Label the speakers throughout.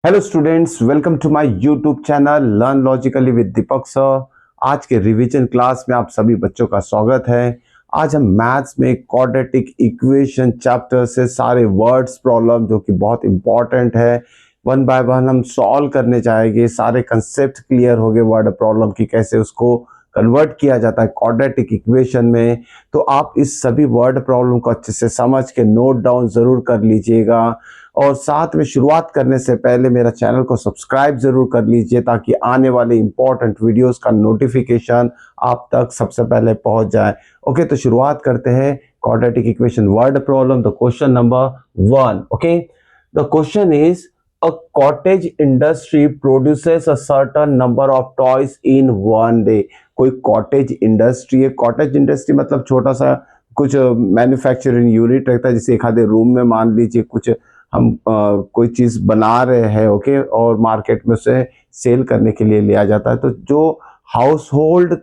Speaker 1: Hello students, welcome to my YouTube channel learn logically with Deepak sir. आज के revision class में आप सभी बच्चों का स्वागत है। आज हम मैथ्स में क्वाड्रेटिक इक्वेशन चैप्टर से सारे वर्ड्स प्रॉब्लम जो कि बहुत इंपॉर्टेंट है, वन बाय वन हम सॉल्व करने जाएंगे। सारे कंसेप्ट क्लियर हो गए वर्ड प्रॉब्लम की, कैसे उसको कन्वर्ट किया जाता है क्वाड्रेटिक इक्वेशन में। तो आप इस सभी वर्ड प्रॉब्लम को अच्छे से समझ के नोट डाउन जरूर कर लीजिएगा। और साथ में शुरुआत करने से पहले मेरा चैनल को सब्सक्राइब जरूर कर लीजिए, ताकि आने वाले इंपॉर्टेंट वीडियोस का नोटिफिकेशन आप तक सबसे पहले पहुंच जाए। ओके, तो शुरुआत करते हैं quadratic equation word problem. The question number 1। Okay, the question is a cottage industry produces a certain number of toys in one day। कोई कॉटेज इंडस्ट्री है। कॉटेज इंडस्ट्री मतलब छोटा सा कुछ मैन्युफैक्चरिंग यूनिट रहता है, जैसे एक आधे रूम में मान लीजिए कुछ हम कोई चीज बना रहे हैं। ओके, और मार्केट में उसे सेल करने के लिए लिया जाता है। तो जो house hold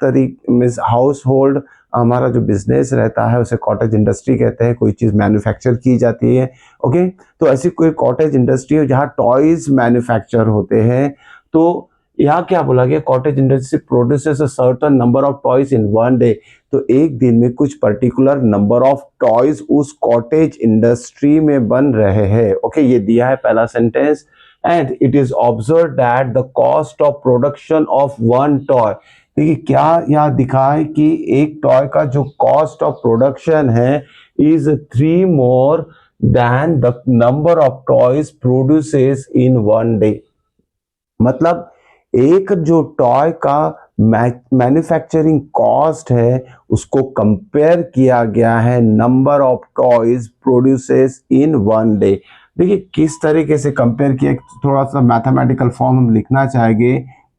Speaker 1: means house hold हमारा जो बिजनेस रहता है उसे कॉटेज इंडस्ट्री कहते हैं। कोई चीज मैन्युफैक्चर की जाती है। ओके, तो ऐसी कोई कॉटेज इंडस्ट्री है जहाँ टॉयज मैन्युफैक्चर होते हैं। तो यहाँ क्या बोला गया, cottage industry produces a certain number of toys in one day. तो एक दिन में कुछ पर्टिकुलर नंबर ऑफ टॉयज उस कॉटेज इंडस्ट्री में बन रहे हैं। ओके, ये दिया है पहला sentence. And it is observe that the cost of production of one toy. देखिए क्या यहाँ दिखा है कि एक टॉय का जो कॉस्ट ऑफ प्रोडक्शन है is 3 more than the number of toys produces in one day. मतलब एक जो टॉय का मैन्युफैक्चरिंग कॉस्ट है उसको कंपेयर किया गया है number of toys produces in one day. देखिए किस तरीके से कंपेयर किया, थोड़ा सा मैथमेटिकल फॉर्म हम लिखना चाहेंगे।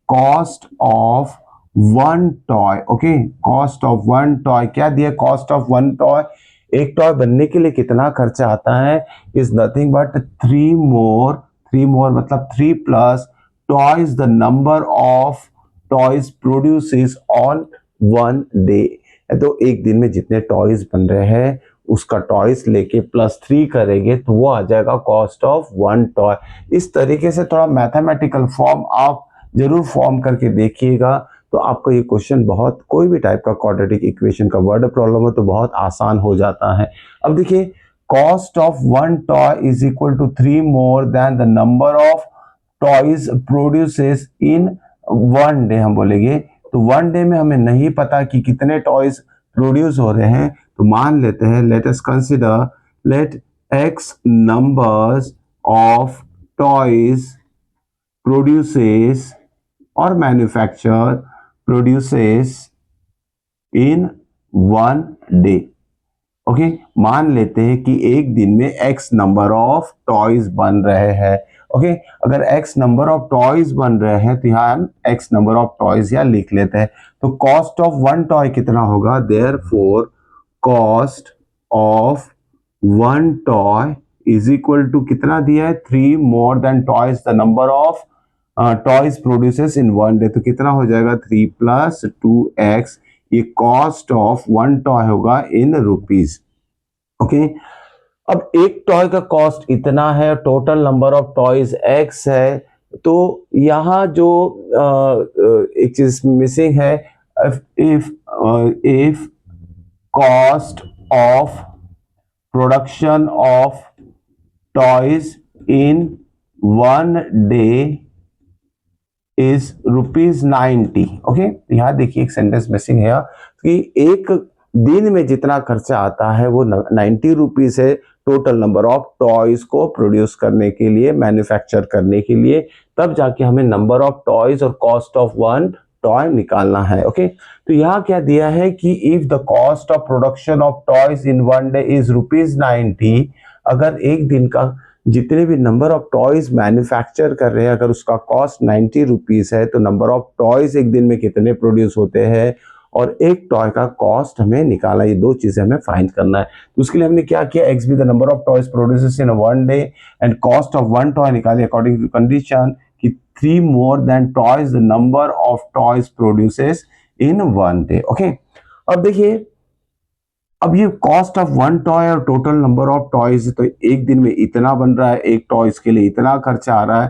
Speaker 1: Cost of one toy. Okay, cost of one toy क्या दिया, कॉस्ट ऑफ वन टॉय एक टॉय बनने के लिए कितना खर्चा आता है, इज नथिंग बट 3 मोर मतलब 3 plus toys the number of toys produces on one day. तो एक दिन में जितने टॉयज बन रहे हैं उसका टॉयज लेके +3 करेंगे तो वो आ जाएगा कॉस्ट ऑफ वन टॉय। इस तरीके से थोड़ा मैथमेटिकल फॉर्म आप जरूर फॉर्म करके देखिएगा, तो आपको ये क्वेश्चन बहुत, कोई भी टाइप का क्वाड्रेटिक इक्वेशन का वर्ड प्रॉब्लम हो तो बहुत आसान हो जाता है। अब देखिए, cost of one toy is equal to 3 more than the number of toys produces in one day. हम बोलेंगे तो वन डे में हमें नहीं पता कि कितने टॉयज प्रोड्यूस हो रहे हैं, तो मान लेते हैं, let us consider, let x numbers of toys produces और manufacture produces in one day. Okay, मान लेते हैं कि एक दिन में एक्स नंबर ऑफ टॉयज बन रहे हैं। ओके, अगर एक्स नंबर ऑफ टॉयज बन रहे हैं तो यहाँ हम एक्स नंबर ऑफ टॉयज यहाँ लिख लेते हैं। तो कॉस्ट ऑफ वन टॉय कितना होगा, therefore cost of one toy is equal to कितना दिया है, 3 more than toys the number of toys produces in one day. तो कितना हो जाएगा, 3 + 2x। ये कॉस्ट ऑफ वन टॉय होगा इन रुपीज। ओके, अब एक टॉय का कॉस्ट इतना है, total number of toys x है। तो यहाँ जो एक चीज मिसिंग है, if cost of production of toys in one day is ₹90। Okay, यहाँ देखिए एक सेंटेंस मिसिंग है कि एक दिन में जितना खर्चा आता है वो 90 रुपीज है, टोटल नंबर ऑफ टॉयज को प्रोड्यूस करने के लिए, मैन्युफैक्चर करने के लिए। तब जाके हमें नंबर ऑफ टॉयज और कॉस्ट ऑफ वन टॉय निकालना है। ओके, तो यहाँ क्या दिया है कि if the cost of production of toys in one day is ₹90, अगर एक दिन का जितने भी नंबर ऑफ टॉयज मैन्युफैक्चर कर रहे हैं अगर उसका कॉस्ट 90 रुपीज है, तो नंबर ऑफ टॉयज एक दिन में कितने प्रोड्यूस होते हैं और एक टॉय का कॉस्ट हमें निकाला। ये दो चीजें हमें फाइंड करना है। तो उसके लिए हमने क्या किया, x be the number of toys produces in one day and cost of one toy निकाले अकॉर्डिंग टू कंडीशन कि 3 more than toys the number of toys produces in one day. Okay, अब देखिए, अब ये कॉस्ट ऑफ वन टॉय और total number of toys, तो एक दिन में इतना बन रहा है, एक टॉयज के लिए इतना खर्चा आ रहा है।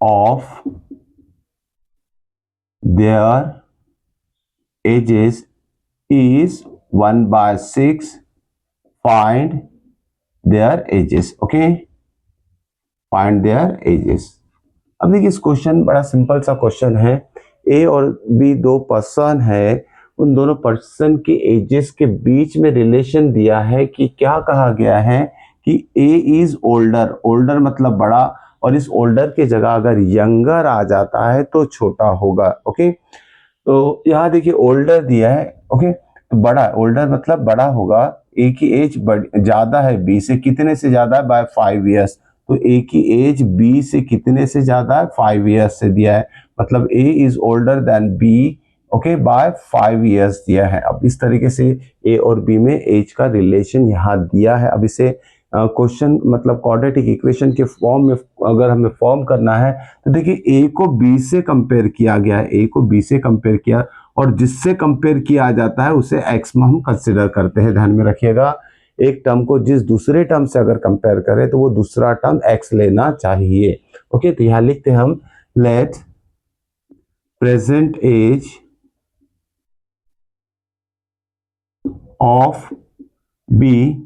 Speaker 1: Of their ages is 1/6, find their edges. Okay, find their ages. अब देखिए इस क्वेश्चन बड़ा सिंपल सा क्वेश्चन है। ए और बी दो पर्सन है, उन दोनों पर्सन के एजेस के बीच में रिलेशन दिया है कि क्या कहा गया है कि ए इज ओल्डर, ओल्डर मतलब बड़ा, और इस ओल्डर के जगह अगर यंगर आ जाता है तो छोटा होगा। ओके, तो यहाँ देखिए ओल्डर दिया है। ओके, तो बड़ा, ओल्डर मतलब बड़ा होगा। ए की एज ज्यादा है बी से, कितने से ज्यादा है? By 5 years. तो ए की एज बी से कितने से ज्यादा है? 5 ईयर्स से दिया है, मतलब A is older than B, okay, by 5 years दिया है। अब इस तरीके से ए और बी में एज का रिलेशन यहाँ दिया है। अब इसे क्वेश्चन मतलब क्वाड्रेटिक इक्वेशन के फॉर्म में अगर हमें फॉर्म करना है तो देखिए ए को बी से कंपेयर किया गया है, ए को बी से कंपेयर किया, और जिससे कंपेयर किया जाता है उसे एक्स में हम कंसिडर करते हैं। ध्यान में रखिएगा, एक टर्म को जिस दूसरे टर्म से अगर कंपेयर करें तो वो दूसरा टर्म एक्स लेना चाहिए। ओके, तो यहां लिखते हैं हम, let present age of B,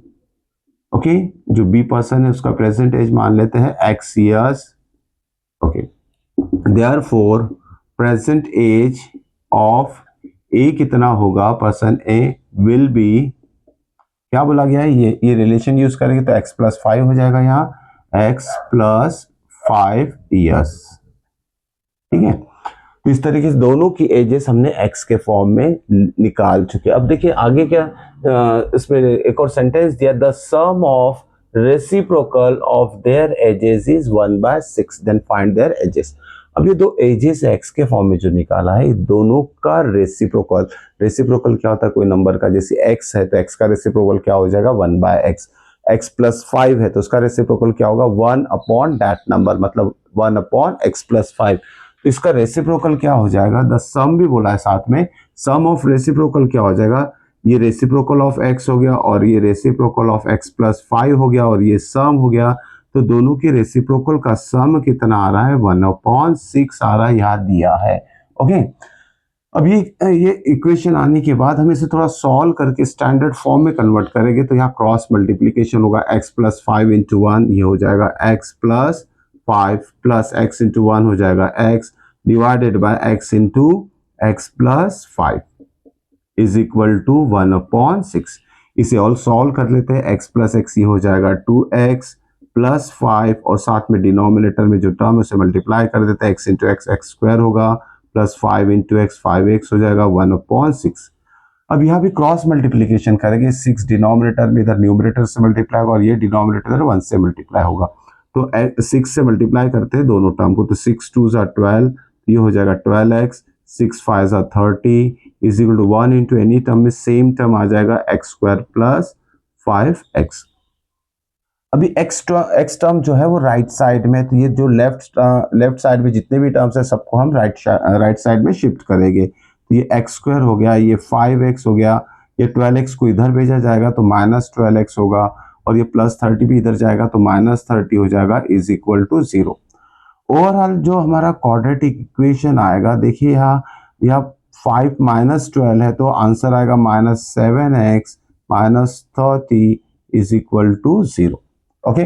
Speaker 1: okay, जो बी पर्सन है उसका प्रेजेंट एज मान लेते हैं x years. Okay, therefore present age of A कितना होगा? पर्सन ए विल बी, क्या बोला गया है? ये रिलेशन यूज करेंगे तो x + 5 हो जाएगा, यहाँ x + 5 ईयर्स। ठीक है, तो इस तरीके से दोनों की एजेस हमने x के फॉर्म में निकाल चुके। अब देखिए आगे क्या, इसमें एक और सेंटेंस दिया, the sum of reciprocal of their ages is 1/6, then find their ages. अब ये दो एजेस x के फॉर्म में जो निकाला है, दोनों का रेसिप्रोकल, रेसिप्रोकल क्या होता है? कोई नंबर का, जैसे x है तो x का रेसिप्रोकल क्या हो जाएगा? 1/x। x + 5 है तो उसका रेसिप्रोकल क्या होगा? 1 दैट नंबर, मतलब 1/x + 5। तो इसका रेसिप्रोकल क्या हो जाएगा? द सम भी बोला है साथ में, सम ऑफ रेसिप्रोकल क्या हो जाएगा? ये रेसिप्रोकल ऑफ x हो गया और ये रेसिप्रोकल ऑफ x + 5 हो गया और ये सम हो गया। तो दोनों के रेसिप्रोकल का सम कितना आ रहा है? 1/6 आ रहा है, यहाँ दिया है। ओके, अब ये इक्वेशन आने के बाद हम इसे थोड़ा सॉल्व करके स्टैंडर्ड फॉर्म में कन्वर्ट करेंगे तो यहाँ क्रॉस मल्टीप्लीकेशन होगा, x + 5 × 1, ये हो जाएगा x + 5 + x × 1 हो जाएगा x, divided by x × x + 5 is equal to 1/6। इसे और सॉल्व कर लेते हैं, x + x ये हो जाएगा 2x + 5, और साथ में डिनोमिनेटर में जो टर्म है उसे मल्टीप्लाई कर देते हैं, x × x² होगा, प्लस 5 × x 5x हो जाएगा 1/6। अब यहाँ भी क्रॉस मल्टीप्लीकेशन करेंगे, 6 डिनोमिनेटर में इधर न्यूमरेटर से मल्टीप्लाई होगा और ये डिनोमिनेटर 1 से मल्टीप्लाई होगा। तो 6 से मल्टीप्लाई करते हैं दोनों टर्म को, तो 6 × 2 = 12, ये हो जाएगा 12x, 6 × 5 = 30 is equal to 1 × any term में सेम टर्म आ जाएगा x² + 5x। अभी x टर्म जो है वो राइट साइड में, तो ये जो लेफ्ट साइड में जितने भी टर्म्स है सबको हम राइट साइड में शिफ्ट करेंगे। तो ये x² हो गया, ये 5x हो गया, ये 12x को इधर भेजा जाएगा तो -12x होगा, और ये +30 भी इधर जाएगा तो -30 हो जाएगा, इज इक्वल टू 0। ओवरऑल जो हमारा क्वाड्रेटिक इक्वेशन आएगा, देखिए यहाँ 5 - 12 है तो आंसर आएगा -7x - 30 is equal to 0। Okay,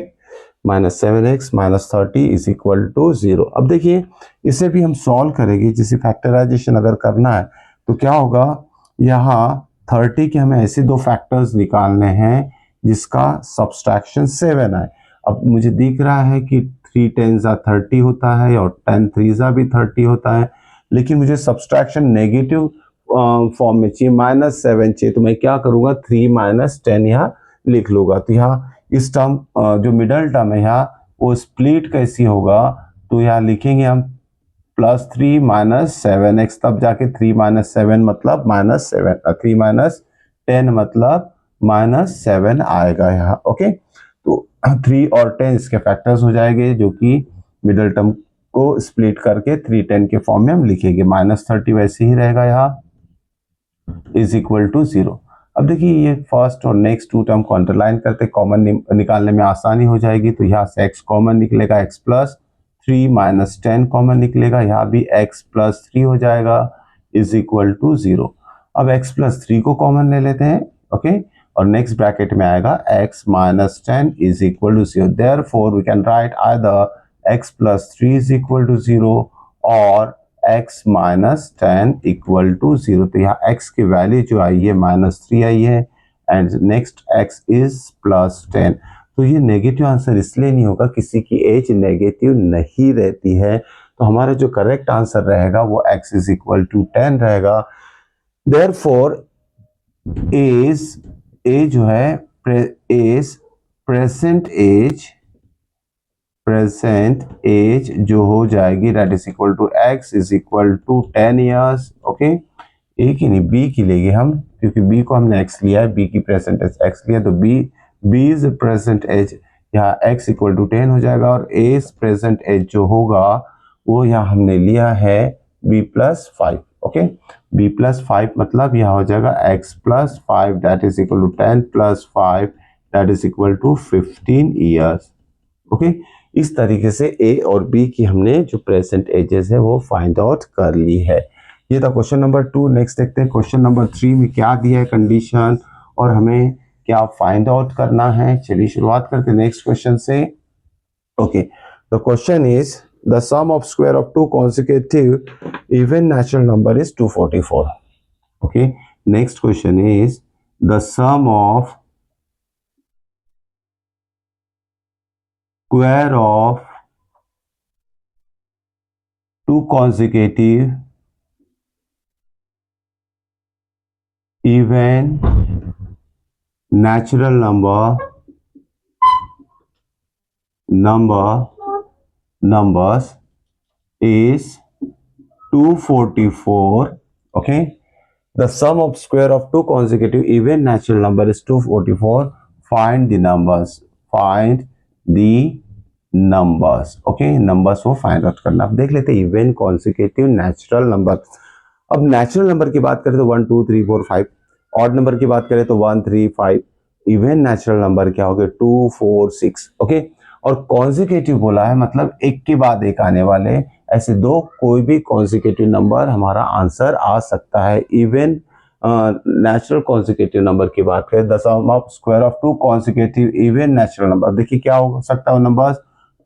Speaker 1: -7x - 30 is equal to 0। अब देखिए इसे भी हम सॉल्व करेंगे, जिसे फैक्टराइजेशन अगर करना है तो क्या होगा, यहाँ 30 के हमें ऐसे दो फैक्टर्स निकालने हैं जिसका सब्सट्रैक्शन 7 है। अब मुझे दिख रहा है कि 3 10s are 30 होता है और 10 3s भी 30 होता है, लेकिन मुझे सब्सट्रैक्शन नेगेटिव फॉर्म में चाहिए, -7 चाहिए, तो मैं क्या करूंगा, 3 - 10 यहाँ लिख लूंगा। तो यहाँ इस टर्म जो मिडल टर्म है यहाँ वो स्प्लिट कैसी होगा, तो यहाँ लिखेंगे हम +3 - 7x, तब जाके 3 - 7 मतलब -7, 3 - 10 मतलब -7 आएगा यहाँ। ओके, तो 3 और 10 इसके फैक्टर्स हो जाएंगे, जो कि मिडल टर्म को स्प्लिट करके 3 10 के फॉर्म में हम लिखेंगे, -30 वैसे ही रहेगा यहाँ, इज इक्वल टू 0। अब देखिए ये फर्स्ट और नेक्स्ट 2 टर्म को अंडरलाइन करते, कॉमन निकालने में आसानी हो जाएगी, तो यहाँ से x कॉमन निकलेगा, x + 3 माइनस 10 कॉमन निकलेगा, यहाँ भी x प्लस 3 हो जाएगा इज इक्वल टू 0। अब x प्लस 3 को कॉमन ले लेते हैं, ओके, और नेक्स्ट ब्रैकेट में आएगा x minus 10 is equal to 0। Therefore we can write either x plus 3 is equal to 0 और x माइनस 10 इक्वल टू 0। तो यहाँ x की वैल्यू जो आई है -3 आई है and next x is plus 10। तो ये नेगेटिव आंसर इसलिए नहीं होगा, किसी की एज नेगेटिव नहीं रहती है, तो हमारा जो करेक्ट आंसर रहेगा वो x इज इक्वल टू 10 रहेगा। देयरफॉर एज जो है प्रेजेंट एज जो हो जाएगी that is equal to x is equal to 10 years. Okay, A की नहीं बी की लेंगे हम, क्योंकि बी को हमने x लिया है, बी की प्रेजेंट एज x लिया, तो बी इज प्रेजेंट एज, यहाँ x इक्वल टू 10 हो जाएगा और ए प्रेजेंट एज जो होगा वो यहाँ हमने लिया है b plus 5। Okay, b plus 5 मतलब यहाँ हो जाएगा x plus 5 that is equal to 10 plus 5 that is equal to 15 years. Okay, इस तरीके से a और b की हमने जो प्रेजेंट एजेस है वो फाइंड आउट कर ली है। ये था क्वेश्चन नंबर 2। नेक्स्ट देखते हैं क्वेश्चन नंबर 3 में क्या दिया है कंडीशन और हमें क्या फाइंड आउट करना है। चलिए शुरुआत करते हैं नेक्स्ट क्वेश्चन से। Okay, the question is the sum of square of 2 consecutive even natural number is 244. Okay, next question is the sum of square of 2 consecutive even natural numbers is 244. Okay, the sum of square of 2 consecutive even natural number is 244. Find the numbers. Okay, numbers को find out करना। अब देख लेते हैं even consecutive natural number. अब natural number की बात करें तो 1 2 3 4 5, ऑड नंबर की बात करें तो 1 3 5, इवन नेचुरल नंबर क्या हो गए 2 4 6। ओके, और कॉन्सिक्यूटिव बोला है मतलब एक के बाद एक आने वाले, ऐसे दो कोई भी कॉन्सिक्यूटिव नंबर हमारा आंसर आ सकता है। इवन नेचुरल कॉन्सिक्यूटिव नंबर की बात करें the sum of square of 2 consecutive even natural number, देखिए क्या हो सकता है नंबर्स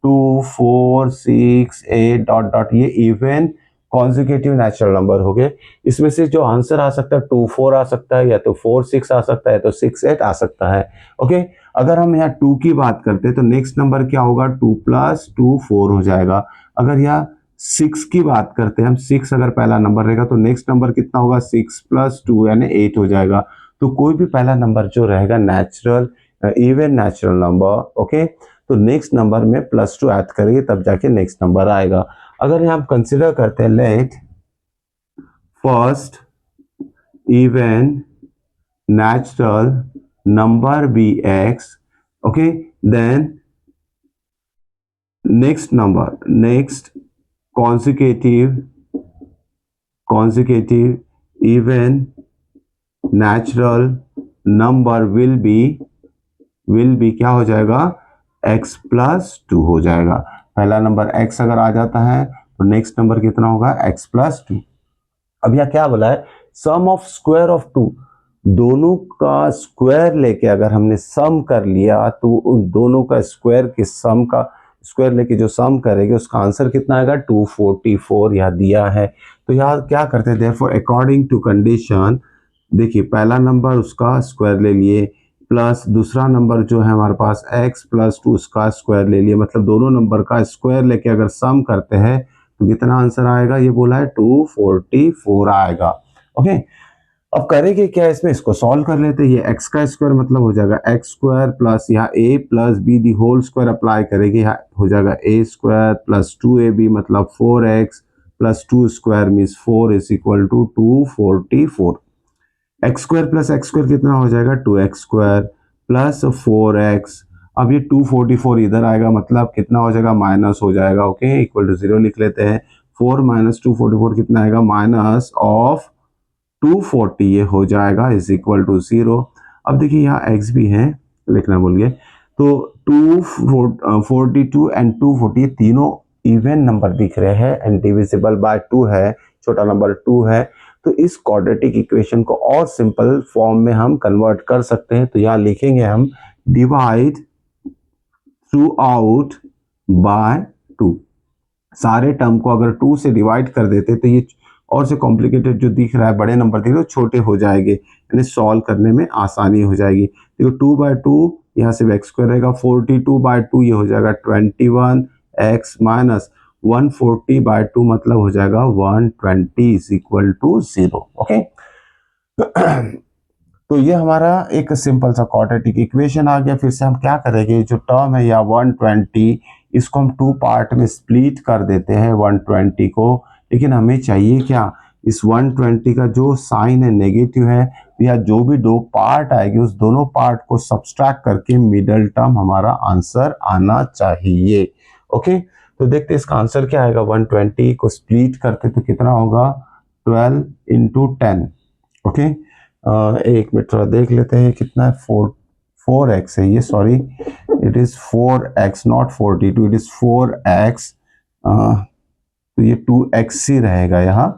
Speaker 1: 2 4 6 8 डॉट डॉट, ये इवन कॉन्सिक्यूटिव नेचुरल नंबर हो गए। इसमें से जो आंसर आ सकता है 2 4 आ सकता है, या तो 4 6 आ सकता है, तो 6 8 आ सकता है। ओके, अगर हम यहाँ 2 की बात करते हैं तो नेक्स्ट नंबर क्या होगा 2 प्लस 2 4 हो जाएगा। अगर यहाँ 6 की बात करते हैं हम, 6 अगर पहला नंबर रहेगा तो नेक्स्ट नंबर कितना होगा 6 प्लस 2 यानी 8 हो जाएगा। तो कोई भी पहला नंबर जो रहेगा natural even natural number, okay, तो नेक्स्ट नंबर में +2 ऐड करेंगे तब जाके नेक्स्ट नंबर आएगा। अगर यहाँ कंसिडर करते हैं let first even natural number be x, okay, then next consecutive even natural number will be क्या हो जाएगा x प्लस 2 हो जाएगा। पहला नंबर x अगर आ जाता है तो नेक्स्ट नंबर कितना होगा x प्लस 2। अब यह क्या बोला है सम ऑफ स्क्वायर ऑफ 2, दोनों का स्क्वायर लेके अगर हमने सम कर लिया तो उन दोनों का स्क्वायर के सम का स्क्वायर लेके जो सम करेंगे उसका आंसर कितना आएगा 244 यहाँ दिया है। तो यहाँ क्या करते हैं देयरफॉर अकॉर्डिंग टू कंडीशन, देखिए पहला नंबर उसका स्क्वायर ले लिए प्लस दूसरा नंबर जो है हमारे पास x प्लस 2 उसका स्क्वायर ले लिए, मतलब दोनों नंबर का स्क्वायर लेके अगर सम करते हैं तो कितना आंसर आएगा, ये बोला है 244 आएगा। ओके, अब करेंगे क्या इसमें, इसको सॉल्व कर लेते हैं। ये x का स्क्वायर मतलब हो जाएगा x स्क्वायर प्लस यहाँ a plus b the whole square apply करेंगे, यहाँ हो जाएगा a स्क्वायर प्लस 2ab मतलब 4x plus 2 square means 4 is equal to 244। x square plus x square कितना हो जाएगा 2x स्क्वायर प्लस 4x। अब ये 244 इधर आएगा मतलब कितना हो जाएगा माइनस हो जाएगा। ओके, इक्वल टू 0 लिख लेते हैं। 4 माइनस 244 कितना आएगा माइनस ऑफ 240 ये हो जाएगा इज इक्वल टू 0। अब देखिए यहाँ x भी है, लिखना भूल गए, तो 242 एंड 240 तीनों इवन नंबर दिख रहे हैं एंड डिविजिबल बाय 2 है, छोटा नंबर 2 है, तो इस क्वाड्रेटिक इक्वेशन को और सिंपल फॉर्म में हम कन्वर्ट कर सकते हैं। तो यहाँ लिखेंगे हम डिवाइड थ्रू आउट बाय 2। सारे टर्म को अगर 2 से डिवाइड कर देते तो ये और से कॉम्प्लिकेटेड जो दिख रहा है, बड़े नंबर दिख रहे हैं, छोटे हो जाएंगे, यानी सॉल्व करने में आसानी हो जाएगी। देखो 2/2 यहाँ से x स्क्वायर रहेगा, 42/2 ये हो जाएगा 21x माइनस 140/2 मतलब हो जाएगा 120 इज इक्वल टू 0। ओके, तो ये हमारा एक सिंपल सा क्वाड्रेटिक इक्वेशन आ गया। फिर से हम क्या करेंगे, जो टर्म है या 120, इसको हम 2 पार्ट में स्प्लिट कर देते हैं 120 को। लेकिन हमें चाहिए क्या, इस 120 का जो साइन है नेगेटिव है, या जो भी 2 पार्ट आएगी उस दोनों पार्ट को सब्सट्रैक्ट करके मिडल टर्म हमारा आंसर आना चाहिए। ओके, तो देखते हैं इसका आंसर क्या आएगा। 120 को स्प्लिट करते तो कितना होगा, 12 इंटू 10। ओके, एक मिनट थोड़ा देख लेते हैं कितना है, 4x है ये, sorry it is 4x not 42, it is 4x। तो ये 2x ही रहेगा, यहाँ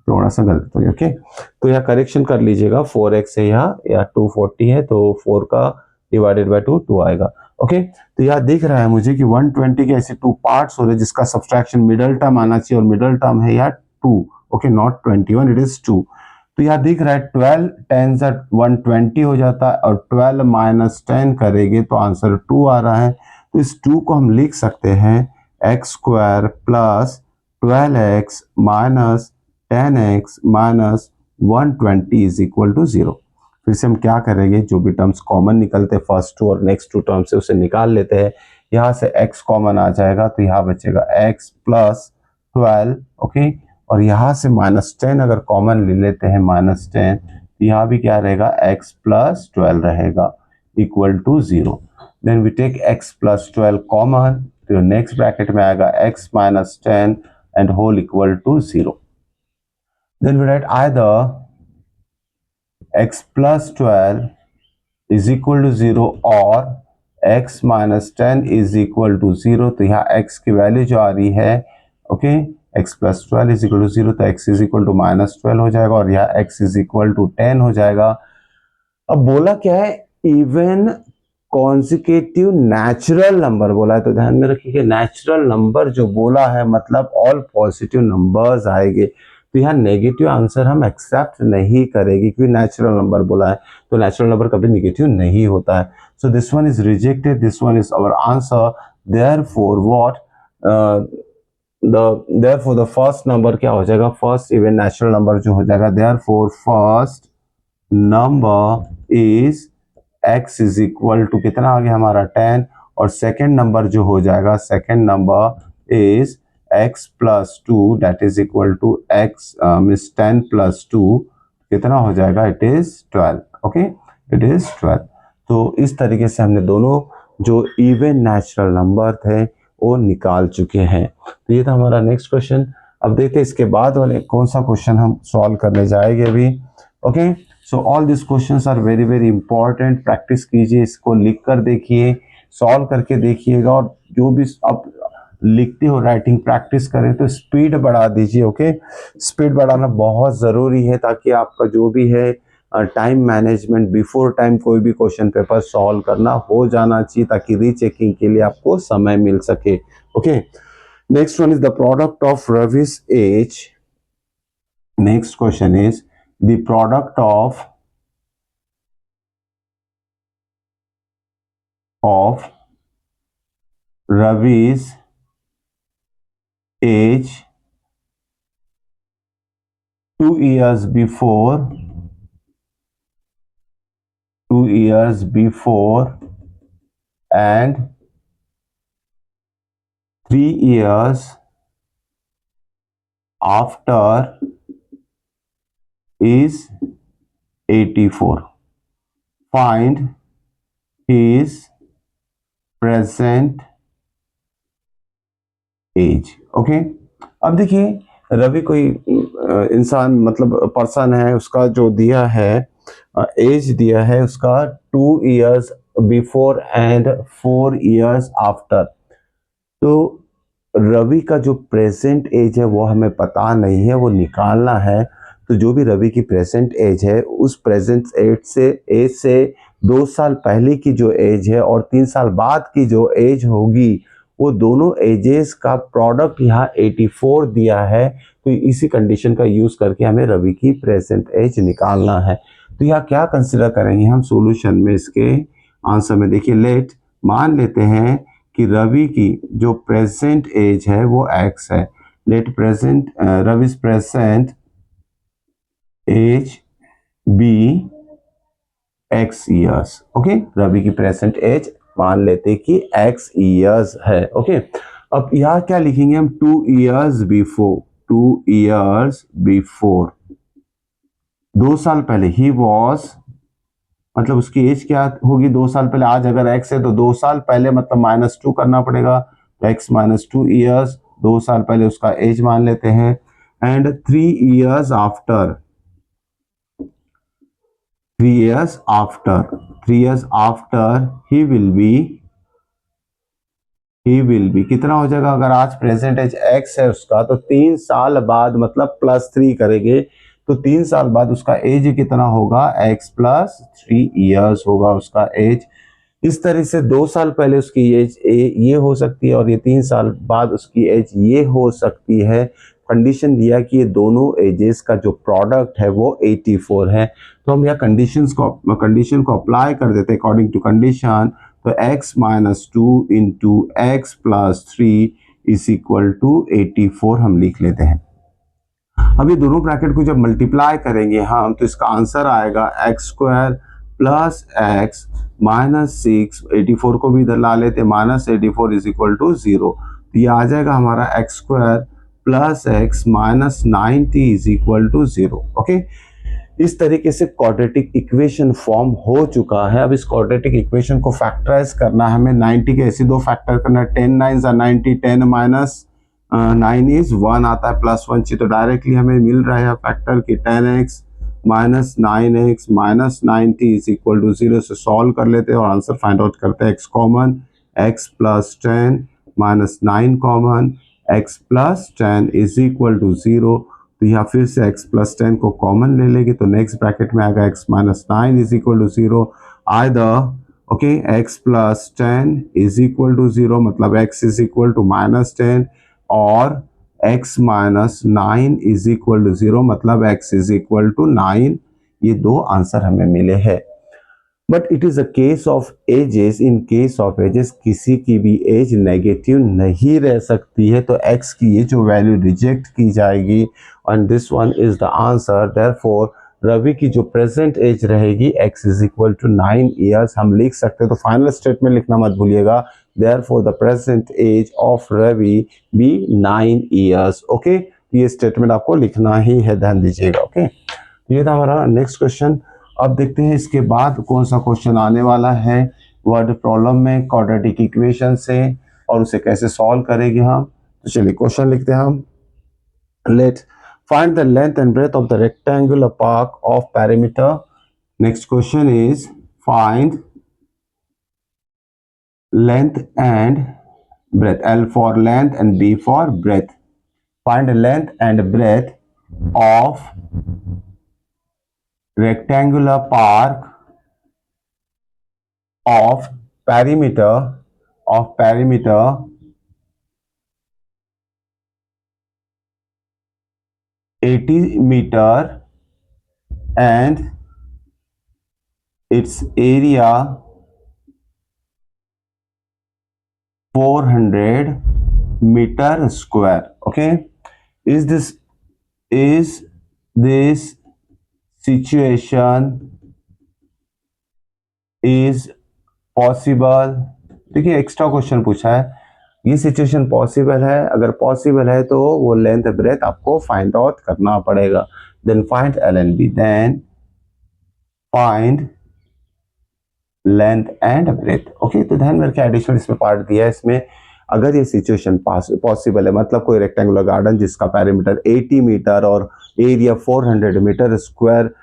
Speaker 1: थोड़ा सा गलत हो गया। ओके, तो यहाँ करेक्शन कर लीजिएगा, 4x है यहाँ, या 240 है तो 4 का डिवाइडेड बाय 2 आएगा। ओके, तो यहाँ दिख रहा है मुझे कि 120 के ऐसे 2 पार्ट्स हो रहे हैं जिसका सब्सट्रैक्शन मिडल टर्म आना चाहिए, और मिडल टर्म है यहाँ 2। Okay, not 21, it is 2। तो यहाँ दिख रहा है 12 10 से 120 हो जाता है, और 12 माइनस 10 करेंगे तो आंसर 2 आ रहा है। तो इस 2 को हम लिख सकते हैं x square plus 12x minus 10x minus 120 is equal to 0। फिर से हम क्या करेंगे, जो भी टर्म्स कॉमन निकलते हैं फर्स्ट 2 और नेक्स्ट 2 टर्म से, उसे निकाल लेते हैं। यहाँ से x कॉमन आ जाएगा तो यहाँ बचेगा x प्लस 12। ओके, और यहाँ से माइनस 10 अगर कॉमन ले लेते हैं, माइनस 10, तो यहाँ भी क्या रहेगा, x प्लस 12 रहेगा equal to 0। Then we take x plus 12 common, तो नेक्स्ट ब्रैकेट में आएगा x minus 10 and whole equal to 0। Then we write either x plus 12 is equal to 0 और x minus 10 is equal to 0। तो यहाँ x की value जो आ रही है, okay, x plus 12 is equal to 0, तो x is equal to minus 12 हो जाएगा, और यहाँ x इज इक्वल टू 10 हो जाएगा। अब बोला क्या है, इवन कॉन्जिक्यूटिव नेचुरल नंबर बोला है, तो ध्यान में रखिए नेचुरल नंबर जो बोला है मतलब ऑल पॉजिटिव नंबर्स आएंगे। तो यहाँ नेगेटिव आंसर हम एक्सेप्ट नहीं करेंगे, क्योंकि नेचुरल नंबर बोला है, तो नेचुरल नंबर कभी नेगेटिव नहीं होता है। So this one is rejected, this one is our answer. Therefore what, therefore the first number क्या हो जाएगा, फर्स्ट इवन नेचुरल नंबर जो हो जाएगा, therefore first number is x is equal to कितना आ गया हमारा 10, और सेकेंड नंबर जो हो जाएगा, second number is x plus 2 that is equal to x means 10 plus 2 कितना हो जाएगा, it is 12। Okay, it is 12। तो इस तरीके से हमने दोनों जो इवन नेचुरल नंबर थे वो निकाल चुके हैं। तो ये था हमारा नेक्स्ट क्वेश्चन। अब देखते हैं इसके बाद वाले कौन सा क्वेश्चन हम सॉल्व करने जाएंगे अभी। Okay, so all this questions are very very important. Practice कीजिए, इसको लिख कर देखिए, सॉल्व करके देखिएगा, और जो भी आप लिखते हो राइटिंग प्रैक्टिस करें तो स्पीड बढ़ा दीजिए। ओके, स्पीड बढ़ाना बहुत ज़रूरी है ताकि आपका जो भी है टाइम मैनेजमेंट, बिफोर टाइम कोई भी क्वेश्चन पेपर सॉल्व करना हो जाना चाहिए, ताकि रीचेकिंग के लिए आपको समय मिल सके। Okay, next one is the product of Ravi's age. Next question is the product of Ravi's age 2 years before and 3 years after is 84. Find his present age. Okay, अब देखिए रवि कोई इंसान मतलब पर्सन है, उसका जो दिया है एज दिया है उसका 2 years before and 4 years after. तो रवि का जो प्रेजेंट एज है वो हमें पता नहीं है, वो निकालना है। तो जो भी रवि की प्रेजेंट एज है उस प्रेजेंट एज से 2 साल पहले की जो एज है और 3 साल बाद की जो एज होगी, वो दोनों एजेस का प्रोडक्ट यहाँ 84 दिया है। तो इसी कंडीशन का यूज करके हमें रवि की प्रेजेंट एज निकालना है। तो यहाँ क्या कंसिडर करेंगे हम सोल्यूशन में, इसके आंसर में देखिए, लेट मान लेते हैं कि रवि की जो प्रेजेंट एज है वो x है। Let present Ravi's present age be x years. Okay, Ravi की प्रेजेंट एज मान लेते कि x ईयर्स है। ओके, अब यहाँ क्या लिखेंगे हम, 2 ईयर्स बिफोर, 2 ईयर्स बिफोर, 2 साल पहले ही वॉज, मतलब उसकी एज क्या होगी 2 साल पहले। आज अगर x है तो 2 साल पहले मतलब -2 करना पड़ेगा, तो x -2 ईयर्स, 2 साल पहले उसका एज मान लेते हैं। And 3 years after, 3 years after, 3 years after he will be कितना हो जाएगा, अगर आज प्रेजेंट एज x है उसका, तो 3 साल बाद मतलब +3 करेंगे, तो 3 साल बाद उसका एज कितना होगा, x + 3 ईयर्स होगा उसका एज। इस तरह से 2 साल पहले उसकी एज ये हो सकती है और ये 3 साल बाद उसकी एज ये हो सकती है। कंडीशन दिया कि ये दोनों एजेस का जो प्रोडक्ट है वो 84 है। तो हम यहाँ कंडीशन को अप्लाई कर देते हैं अकॉर्डिंग टू कंडीशन। तो x - 2 into x + 3 is equal to 84 हम लिख लेते हैं। अब ये दोनों ब्रैकेट को जब मल्टीप्लाई करेंगे हम, तो इसका आंसर आएगा x² + x -6, 84 को भी इधर ला लेते हैं, -84 इज इक्वल टू 0। तो ये आ जाएगा हमारा x² + x -90 is equal to 0। Okay, इस तरीके से क्वाड्रेटिक इक्वेशन फॉर्म हो चुका है। अब इस क्वाड्रेटिक इक्वेशन को फैक्टराइज करना है हमें। 90 के ऐसे दो फैक्टर करना है, 10 9 90, 10 - 9 इज 1 आता है, +1 चाहिए, तो डायरेक्टली हमें मिल रहा है फैक्टर की 10x - 9x - 90 is equal to 0 से सॉल्व कर लेते हैं और आंसर फाइंड आउट करते हैं। x common, x + 10 - 9 common, x + 10 is equal to 0। तो यहाँ फिर से x + 10 को कॉमन ले लेंगे, तो नेक्स्ट ब्रैकेट में आएगा x - 9 is equal to 0। Either okay, x + 10 is equal to 0 मतलब x इज इक्वल टू -10, और x - 9 इज इक्वल टू 0 मतलब x इज इक्वल टू 9। ये दो आंसर हमें मिले हैं। But it is a case of ages. In case of ages किसी की भी एज नेगेटिव नहीं रह सकती है, तो x की ये जो वैल्यू रिजेक्ट की जाएगी, and this one is the answer. Therefore Ravi की जो प्रेजेंट एज रहेगी x is equal to 9 years हम लिख सकते हैं। तो फाइनल स्टेटमेंट लिखना मत भूलिएगा, therefore the present age of Ravi be 9 years. Okay, ये स्टेटमेंट आपको लिखना ही है, ध्यान दीजिएगा। ओके, ये था हमारा नेक्स्ट क्वेश्चन। अब देखते हैं इसके बाद कौन सा क्वेश्चन आने वाला है वर्ड प्रॉब्लम में क्वाड्रेटिक इक्वेशन से, और उसे कैसे सॉल्व करेंगे हम। तो चलिए क्वेश्चन लिखते हैं हम। Let find the length and breadth of the rectangular park of parameter. Next question is find length and breadth, L for length and B for breadth. Find length and breadth of rectangular park of perimeter 80 meter and its area 400 meter square. Okay, is this situation is possible? देखिए extra question पूछा है, ये situation possible है। अगर possible है तो वो length breadth आपको फाइंड आउट करना पड़ेगा। Then find L and B, then find length and breadth. Okay, तो ध्यान में रखिए एडिशनल इसमें पार्ट दिया है। इसमें अगर ये सिचुएशन पॉसिबल है, मतलब कोई रेक्टेंगुलर गार्डन जिसका पैरामीटर 80 मीटर और एरिया 400 मीटर स्क्वायर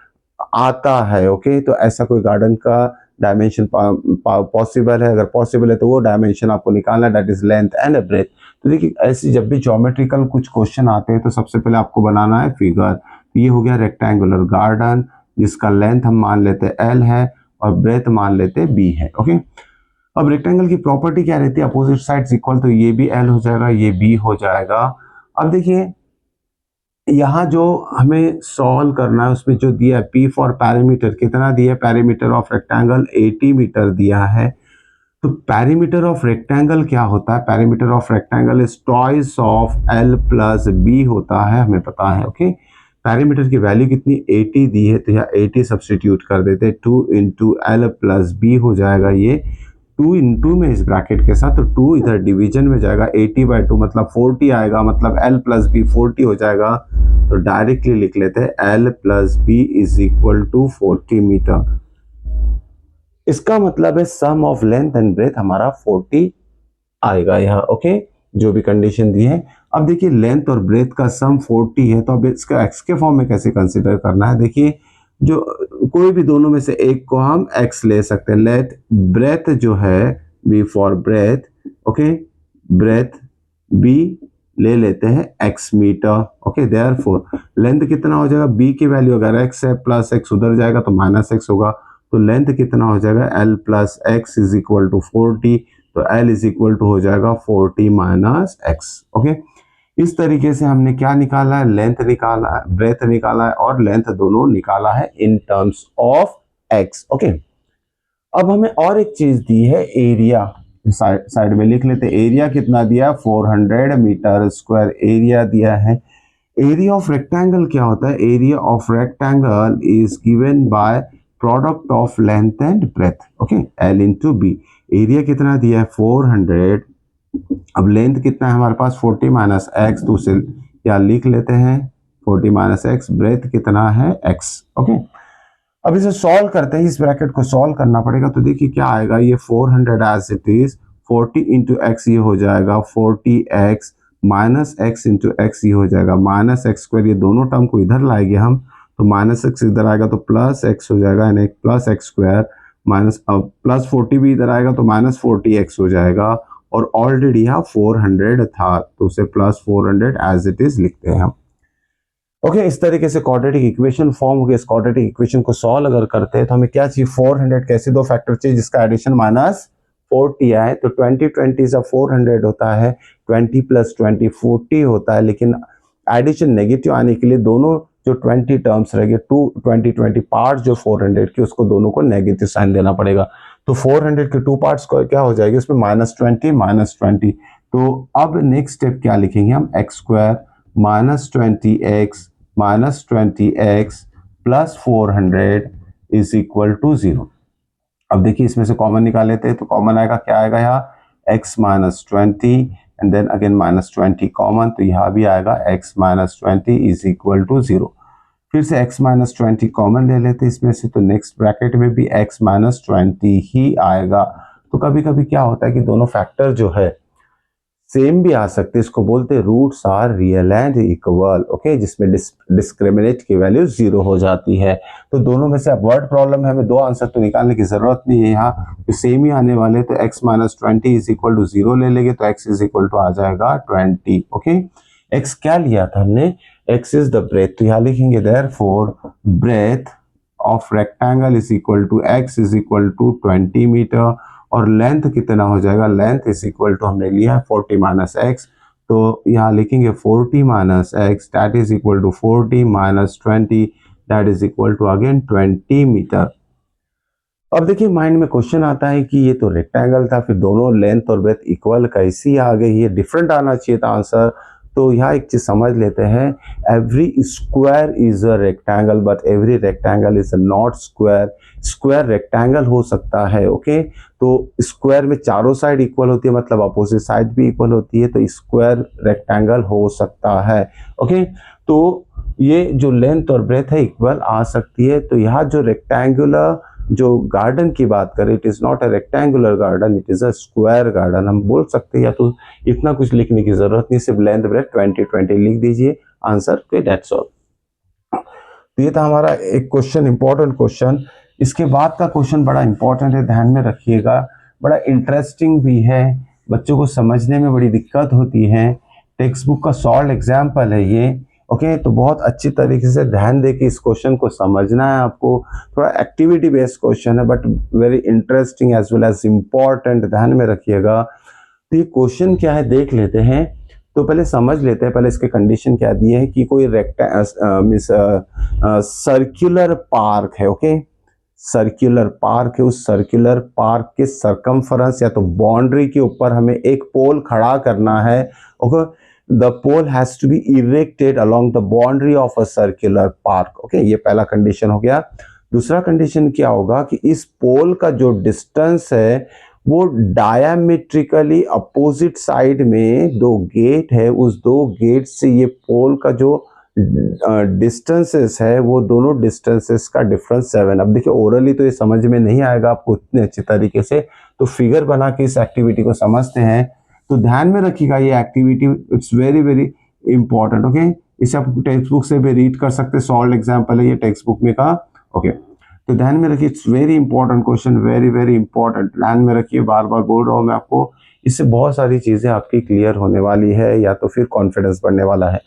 Speaker 1: आता है, ओके, तो ऐसा कोई गार्डन का डायमेंशन पॉसिबल है। अगर पॉसिबल है तो वो डायमेंशन आपको निकालना, that is length and breadth. तो देखिए ऐसे जब भी ज्योमेट्रिकल कुछ क्वेश्चन आते हैं तो सबसे पहले आपको बनाना है फिगर। ये हो गया रेक्टेंगुलर गार्डन जिसका लेंथ हम मान लेते हैं एल है और ब्रेथ मान लेते हैं बी है। ओके, अब रेक्टेंगल की प्रॉपर्टी क्या रहती है, अपोजिट साइड्स इक्वल, तो ये भी एल हो जाएगा, ये बी हो जाएगा। अब देखिए यहाँ जो हमें सॉल्व करना है उसमें जो दिया है पी फॉर पैरामीटर, कितना दिया है, पैरामीटर ऑफ रेक्टेंगल 80 मीटर दिया है। तो पैरामीटर ऑफ रेक्टेंगल क्या होता है, parameter of rectangle is twice of L plus B होता है, हमें पता है। ओके, पैरामीटर की वैल्यू कितनी 80 दी है, तो यहाँ 80 सब्सटीट्यूट कर देते हैं, 2 इंटू एल प्लस बी हो जाएगा। ये 2 इंटू में इस ब्रैकेट के साथ, तो 2 इधर डिवीजन में जाएगा, 80/2 मतलब 40 आएगा, मतलब एल प्लस बी 40 हो जाएगा। तो डायरेक्टली लिख लेते हैं L plus B is equal to 40 meter. इसका मतलब है sum of length and breadth हमारा 40 आएगा यहाँ। ओके, जो भी कंडीशन दी है। अब देखिए लेंथ और ब्रेथ का सम 40 है, तो अब इसका एक्स के फॉर्म में कैसे कंसिडर करना है। देखिए जो कोई भी दोनों में से एक को हम एक्स ले सकते हैं। लेट ब्रेथ जो है B for breadth, okay, breadth B ले लेते हैं X meter. Okay, therefore length कितना हो जाएगा, बी की वैल्यू अगर एक्स है प्लस एक्स उधर जाएगा तो माइनस एक्स होगा, तो लेंथ कितना हो जाएगा, L plus X is equal to 40, तो एल इज इक्वल टू हो जाएगा 40 माइनस एक्स। ओके, इस तरीके से हमने क्या निकाला है, लेंथ निकाला है, ब्रेथ निकाला है और लेंथ दोनों निकाला है in terms of x. Okay, अब हमें और एक चीज दी है, एरिया। साइड में लिख लेते, एरिया कितना दिया, 400 मीटर स्क्वायर एरिया दिया है। एरिया ऑफ रेक्टेंगल क्या होता है, area of rectangle is given by product of length and breadth. Okay, L into B. Area कितना दिया है 400, अब लेंथ कितना है हमारे पास 40 माइनस एक्स, तो उसे या लिख लेते हैं 40 माइनस एक्स, ब्रेथ कितना है एक्स। ओके, अब इसे सॉल्व करते हैं, इस ब्रैकेट को सॉल्व करना पड़ेगा। तो देखिए क्या आएगा, ये 400 as it is 40 into X, ये हो जाएगा 40x minus x into X, ये हो जाएगा माइनस एक्स स्क्वायर। ये दोनों टर्म को इधर लाएंगे हम, तो माइनस एक्स इधर आएगा तो प्लस एक्स हो जाएगा, यानी प्लस एक्स स्क्वायर माइनस, अब प्लस 40 भी इधर आएगा तो माइनस 40x हो जाएगा। और ऑलरेडी यहाँ 400 था तो उसे प्लस 400 एज इट इज लिखते हैं हम। ओके, इस तरीके से क्वाड्रेटिक इक्वेशन फॉर्म हो गया। इस क्वाड्रेटिक इक्वेशन को सॉल्व अगर करते हैं तो हमें क्या चाहिए, 400 कैसे दो फैक्टर चाहिए जिसका एडिशन माइनस 40 आए, तो 20 से 400 होता है, 20 प्लस 20 40 होता है, लेकिन एडिशन नेगेटिव आने के लिए दोनों जो 20 टर्म्स रहेंगे, 20 पार्ट जो 400 के, उसको दोनों को नेगेटिव साइन देना पड़ेगा। तो 400 के 2 पार्ट्स को क्या हो जाएगी, उसमें -20 तो अब नेक्स्ट स्टेप क्या लिखेंगे हम, X square -20x plus 400 is equal to 0। अब देखिए इसमें से कॉमन निकाल लेते हैं, तो कॉमन आएगा, क्या आएगा यहाँ, x -20 and then again -20 common, तो यहाँ भी आएगा x -20 इज इक्वल टू 0। फिर से x -20 कॉमन ले लेते हैं इसमें से, तो नेक्स्ट ब्रैकेट में भी x -20 ही आएगा। तो कभी कभी क्या होता है कि दोनों फैक्टर जो है सेम भी आ सकते हैं, इसको बोलते हैं roots are real and equal. Okay, जिसमें डिस्क्रिमिनेट की वैल्यू 0 हो जाती है। तो दोनों में से अब वर्ड प्रॉब्लम है, हमें दो आंसर तो निकालने की जरूरत नहीं है, यहाँ तो सेम ही आने वाले, तो x -20 इज इक्वल टू 0 ले लेंगे, तो x इज इक्वल टू आ जाएगा 20। ओके, x क्या लिया था हमने, x इज द ब्रेथ, तो यहाँ लिखेंगे therefore breadth of rectangle is equal to x is equal to 20 meter, और लेंथ कितना हो जाएगा, लेंथ इज इक्वल टू हमने लिया है 40 माइनस एक्स, तो यहाँ लिखेंगे 40 minus X that is equal to 40 minus 20 that is equal to again 20 meter. अब देखिए माइंड में क्वेश्चन आता है कि ये तो रेक्टेंगल था, फिर दोनों लेंथ और ब्रेथ इक्वल कैसी आ गई, ये डिफरेंट आना चाहिए था आंसर। तो यहाँ एक चीज समझ लेते हैं, every square is a rectangle but every rectangle is not square. Square rectangle हो सकता है, ओके, तो स्क्वायर में चारों साइड इक्वल होती है, मतलब अपोजिट साइड भी इक्वल होती है, तो स्क्वायर रेक्टेंगल हो सकता है। ओके, तो ये जो लेंथ और ब्रेथ है इक्वल आ सकती है। तो यहाँ जो रेक्टेंगुलर जो गार्डन की बात करें, it is not a rectangular garden, it is a square garden हम बोल सकते हैं। या तो इतना कुछ लिखने की जरूरत नहीं, सिर्फ लेंथ ब्रेथ 20 लिख दीजिए आंसर के, दैट्स ऑल। तो ये था हमारा एक क्वेश्चन, इंपॉर्टेंट क्वेश्चन। इसके बाद का क्वेश्चन बड़ा इंपॉर्टेंट है, ध्यान में रखिएगा, बड़ा इंटरेस्टिंग भी है, बच्चों को समझने में बड़ी दिक्कत होती है। टेक्स्ट बुक का सॉल्व एग्जाम्पल है ये। ओके, तो बहुत अच्छी तरीके से ध्यान दे के इस क्वेश्चन को समझना है आपको। थोड़ा एक्टिविटी बेस्ड क्वेश्चन है but very interesting as well as important, ध्यान में रखिएगा। तो ये क्वेश्चन क्या है देख लेते हैं। तो पहले समझ लेते हैं, पहले इसके कंडीशन क्या दिए हैं कि कोई सर्कुलर पार्क है। ओके, सर्कुलर पार्क है, उस सर्कुलर पार्क के सरकमफरेंस या तो बाउंड्री के ऊपर हमें एक पोल खड़ा करना है। Okay, the pole has to be erected along the boundary of a circular park. Okay, ये पहला कंडीशन हो गया। दूसरा कंडीशन क्या होगा कि इस पोल का जो डिस्टेंस है वो डायमेट्रिकली अपोजिट साइड में दो गेट है, उस दो गेट से ये पोल का जो डिस्टेंसेस है वो दोनों डिस्टेंसेस का डिफरेंस 7। अब देखिए ओरली तो ये समझ में नहीं आएगा आपको इतने अच्छे तरीके से, तो फिगर बना के इस एक्टिविटी को समझते हैं। तो ध्यान में रखिएगा ये activity it's very very important. Okay, इसे आप टेक्स्ट बुक से भी रीड कर सकते हैं, सॉल्व एग्जाम्पल है ये टेक्स्ट बुक में का। ओके, तो ध्यान में रखिए it's very important question, very very important. ध्यान में रखिए, बार बार बोल रहा हूँ मैं आपको, इससे बहुत सारी चीजें आपकी क्लियर होने वाली है या तो फिर कॉन्फिडेंस बढ़ने वाला है।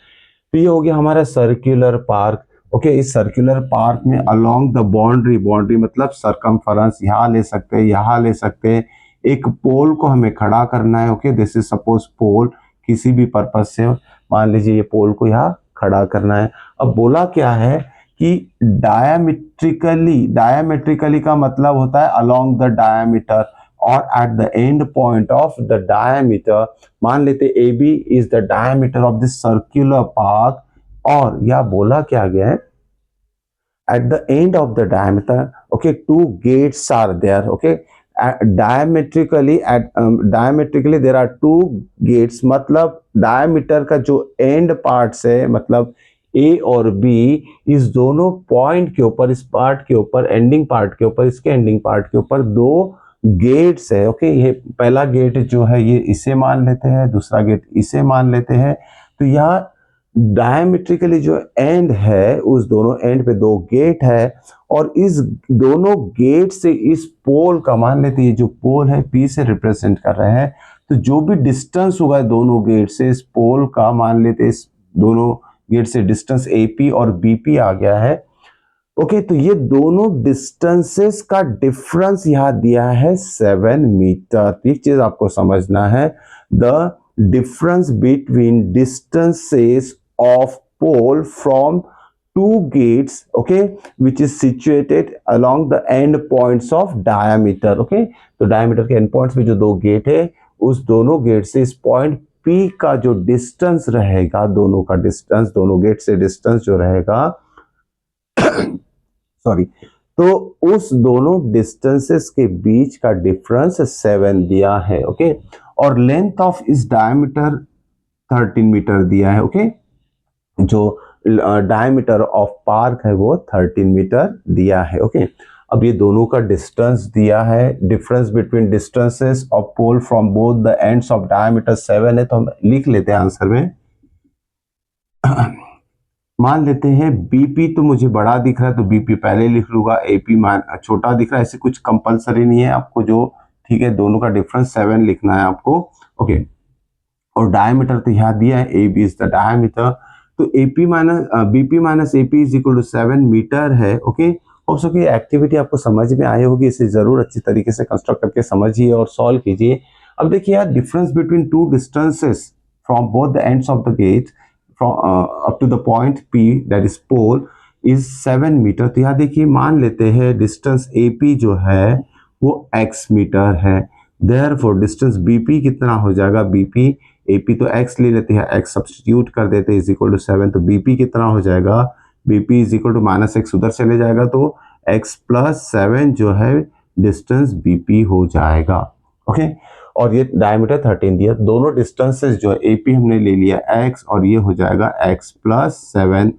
Speaker 1: तो ये हो गया हमारा सर्कुलर पार्क। ओके, इस सर्कुलर पार्क में अलोंग द बाउंड्री, बाउंड्री मतलब सरकमफरेंस, यहाँ ले सकते हैं, यहाँ ले सकते हैं, एक पोल को हमें खड़ा करना है। ओके, दिस इज सपोज पोल, किसी भी पर्पज से मान लीजिए ये पोल को यहाँ खड़ा करना है। अब बोला क्या है कि डायमेट्रिकली, डायमेट्रिकली का मतलब होता है अलोंग द डायमीटर और at the end point of the diameter. मान लेते A B is the diameter of this circular park, और यह बोला क्या गया है at the end of the diameter, okay, two gates are there। okay, diametrically diametrically there are two gates, मतलब diameter का जो end parts है, मतलब A और B, इस दोनों पॉइंट के ऊपर, इस पार्ट के ऊपर, एंडिंग पार्ट के ऊपर, इसके एंडिंग पार्ट के ऊपर दो गेट्स है। ओके, ये पहला गेट जो है ये इसे मान लेते हैं, दूसरा गेट इसे मान लेते हैं। तो यहाँ डायमेट्रिकली जो एंड है उस दोनों एंड पे दो गेट है, और इस दोनों गेट से इस पोल का, मान लेते हैं जो पोल है P से रिप्रेजेंट कर रहे हैं, तो जो भी डिस्टेंस होगा दोनों गेट से इस पोल का, मान लेते हैं इस दोनों गेट से डिस्टेंस AP और BP आ गया है। ओके, तो ये दोनों डिस्टेंसेस का डिफरेंस यहां दिया है 7 मीटर। एक चीज आपको समझना है, the difference between distances of pole from two gates, okay, which is situated along the end points of diameter। okay, तो diameter के end points में जो दो गेट है, उस दोनों गेट से इस पॉइंट P का जो डिस्टेंस रहेगा, दोनों का डिस्टेंस, दोनों गेट से डिस्टेंस जो रहेगा सॉरी, तो उस दोनों डिस्टेंसेस के बीच का डिफरेंस 7 दिया है। ओके, और लेंथ ऑफ इस डायमीटर 13 मीटर दिया है। ओके, जो डायमीटर ऑफ पार्क है वो 13 मीटर दिया है। ओके, अब ये दोनों का डिस्टेंस दिया है, difference between distances of pole from both the ends of diameter 7 है, तो हम लिख लेते हैं आंसर में। मान लेते हैं BP तो मुझे बड़ा दिख रहा है तो BP पहले लिख लूंगा, AP मान छोटा दिख रहा है, ऐसे कुछ कंपलसरी नहीं है आपको, जो ठीक है दोनों का डिफरेंस 7 लिखना है आपको। ओके, और डायमीटर तो यहाँ दिया है, AB इज द डायमीटर, तो BP minus AP is equal to 7 meter है। ओके, हो सके ये एक्टिविटी आपको समझ में आई होगी, इसे जरूर अच्छी तरीके से कंस्ट्रक्ट करके समझिए और सॉल्व कीजिए। अब देखिए यार, difference between two distances from both the ends of the gate up to the point P, that is pole, is 7 meter. तो यहाँ देखिए मान लेते हैं डिस्टेंस AP जो है वो x मीटर है, देयरफॉर डिस्टेंस BP कितना हो जाएगा, BP AP तो x ले लेते हैं, x सब्स्टिट्यूट कर देते हैं, इज इक्वल टू 7, तो BP कितना हो जाएगा, BP is equal to -x उधर चले जाएगा, तो x प्लस 7 जो है डिस्टेंस BP हो जाएगा। ओके, और ये डायमीटर 13 दिया, दोनों डिस्टेंसेस जो है AP हमने ले लिया x, और ये हो जाएगा x प्लस 7।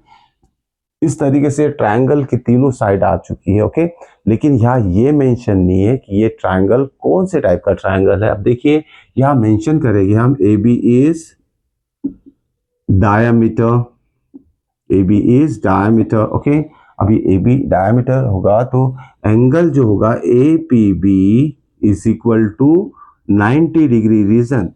Speaker 1: इस तरीके से ट्रायंगल की तीनों साइड आ चुकी है। ओके, लेकिन यहाँ ये मेंशन नहीं है कि ये ट्रायंगल कौन से टाइप का ट्रायंगल है। अब देखिए यहाँ मेंशन करेंगे हम AB is diameter, AB is diameter. Okay, अभी AB डायमीटर होगा तो एंगल जो होगा APB is equal to 90 degree region.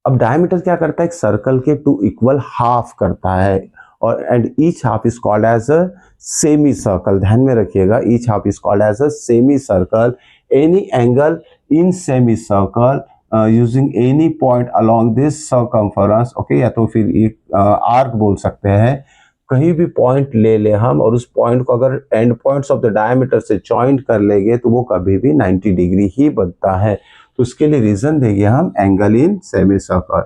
Speaker 1: अब डायमीटर क्या करता है, एक सर्कल के टू इक्वल हाफ करता है, और and each half is called as a semi circle. ध्यान में रखिएगा, each half is called as a semi circle. Any angle in semi circle using any point along this circumference, okay, या तो फिर एक आर्क बोल सकते हैं। कहीं भी पॉइंट ले ले हम, और उस पॉइंट को अगर and points of the diameter से जॉइंट कर लेंगे तो वो कभी भी 90 डिग्री ही बनता है। तो उसके लिए रीजन देंगे हम angle in semi circle,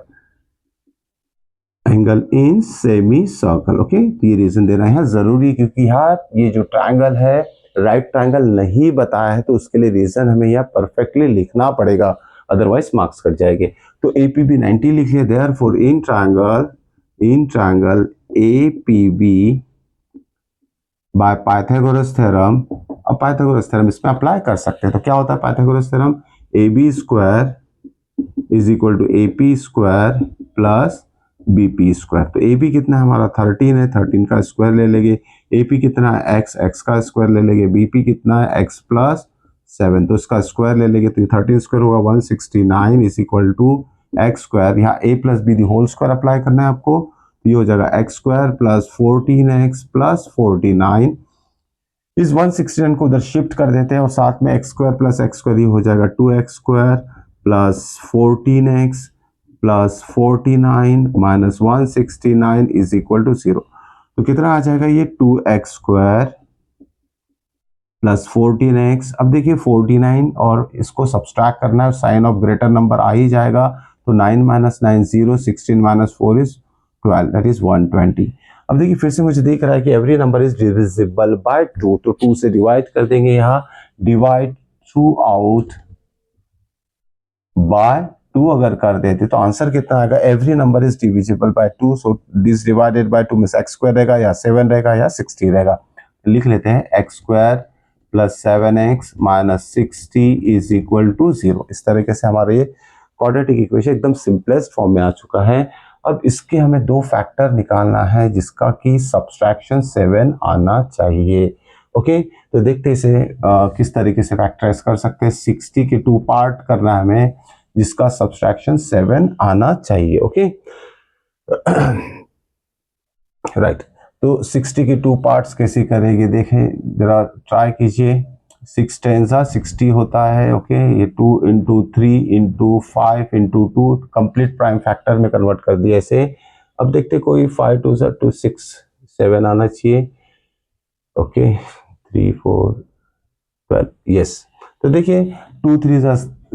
Speaker 1: angle in semi circle, okay. तो ये रीजन देना है जरूरी, क्योंकि यार ये जो ट्रायंगल है राइट ट्रायंगल नहीं बताया है, तो उसके लिए रीजन हमें यहाँ परफेक्टली लिखना पड़ेगा, अदरवाइज मार्क्स कट जाएंगे। तो एपीबी 90 लिख लिया, therefore in triangle APB by Pythagoras theorem. अब पाइथागोरस थ्योरम इसमें अप्लाई कर सकते हैं, तो क्या होता है Pythagoras theorem, A B square is equal to A P square plus B P square. तो ए बी कितना है हमारा 13 है, 13 का स्क्वायर ले लेंगे। ए पी कितना है एक्स, एक्स का स्क्वायर ले लेंगे। बी पी कितना है एक्स प्लस 7, तो इसका स्क्वायर ले लेंगे, तो 13 स्क्वायर होगा 169 is equal to x square. यहाँ A plus B the whole square apply करना है आपको, तो ये हो जाएगा x square plus 14x plus 49। इस 169 को उधर शिफ्ट कर देते हैं, और साथ में x square plus x square ही हो जाएगा 2x square plus 14x plus 49 minus 169 is equal to 0। तो कितना आ जाएगा ये 2x स्क्वायर प्लस 14x। अब देखिए 49 और इसको सब्सट्रैक्ट करना है, साइन ऑफ ग्रेटर नंबर आ ही जाएगा, तो 9 minus 9 0, 16 minus 4 is 12, that is 120। अब देखिए फिर से मुझे दिख रहा है कि every number is divisible by 2, तो 2 से डिवाइड कर देंगे, यहाँ डिवाइड थ्रू आउट बाय 2 अगर कर देते तो आंसर कितना आएगा, every number is divisible by 2, so this divided by 2 means x square रहेगा, या 7 रहेगा, या 60 रहेगा। लिख लेते हैं X square plus 7x minus 60 is equal to 0। इस तरीके से हमारा ये क्वाड्रेटिक इक्वेशन एकदम सिंपलेस्ट फॉर्म में आ चुका है। अब इसके हमें दो फैक्टर निकालना है, जिसका कि सब्सट्रैक्शन 7 आना चाहिए, ओके। तो देखते हैं इसे किस तरीके से फैक्टराइज कर सकते हैं। 60 के 2 पार्ट करना है हमें, जिसका सब्सट्रैक्शन 7 आना चाहिए, ओके। राइट, तो 60 के 2 पार्ट्स कैसे करेंगे, देखें जरा ट्राई कीजिए। 6 10 60 होता है, ओके। ये 2 into 3 into 5 into 2 complete prime factor में कन्वर्ट कर दिया इसे। अब देखते कोई 5 2 2 6 7 आना चाहिए, ओके। 3 4 12, यस। तो देखिए 2 3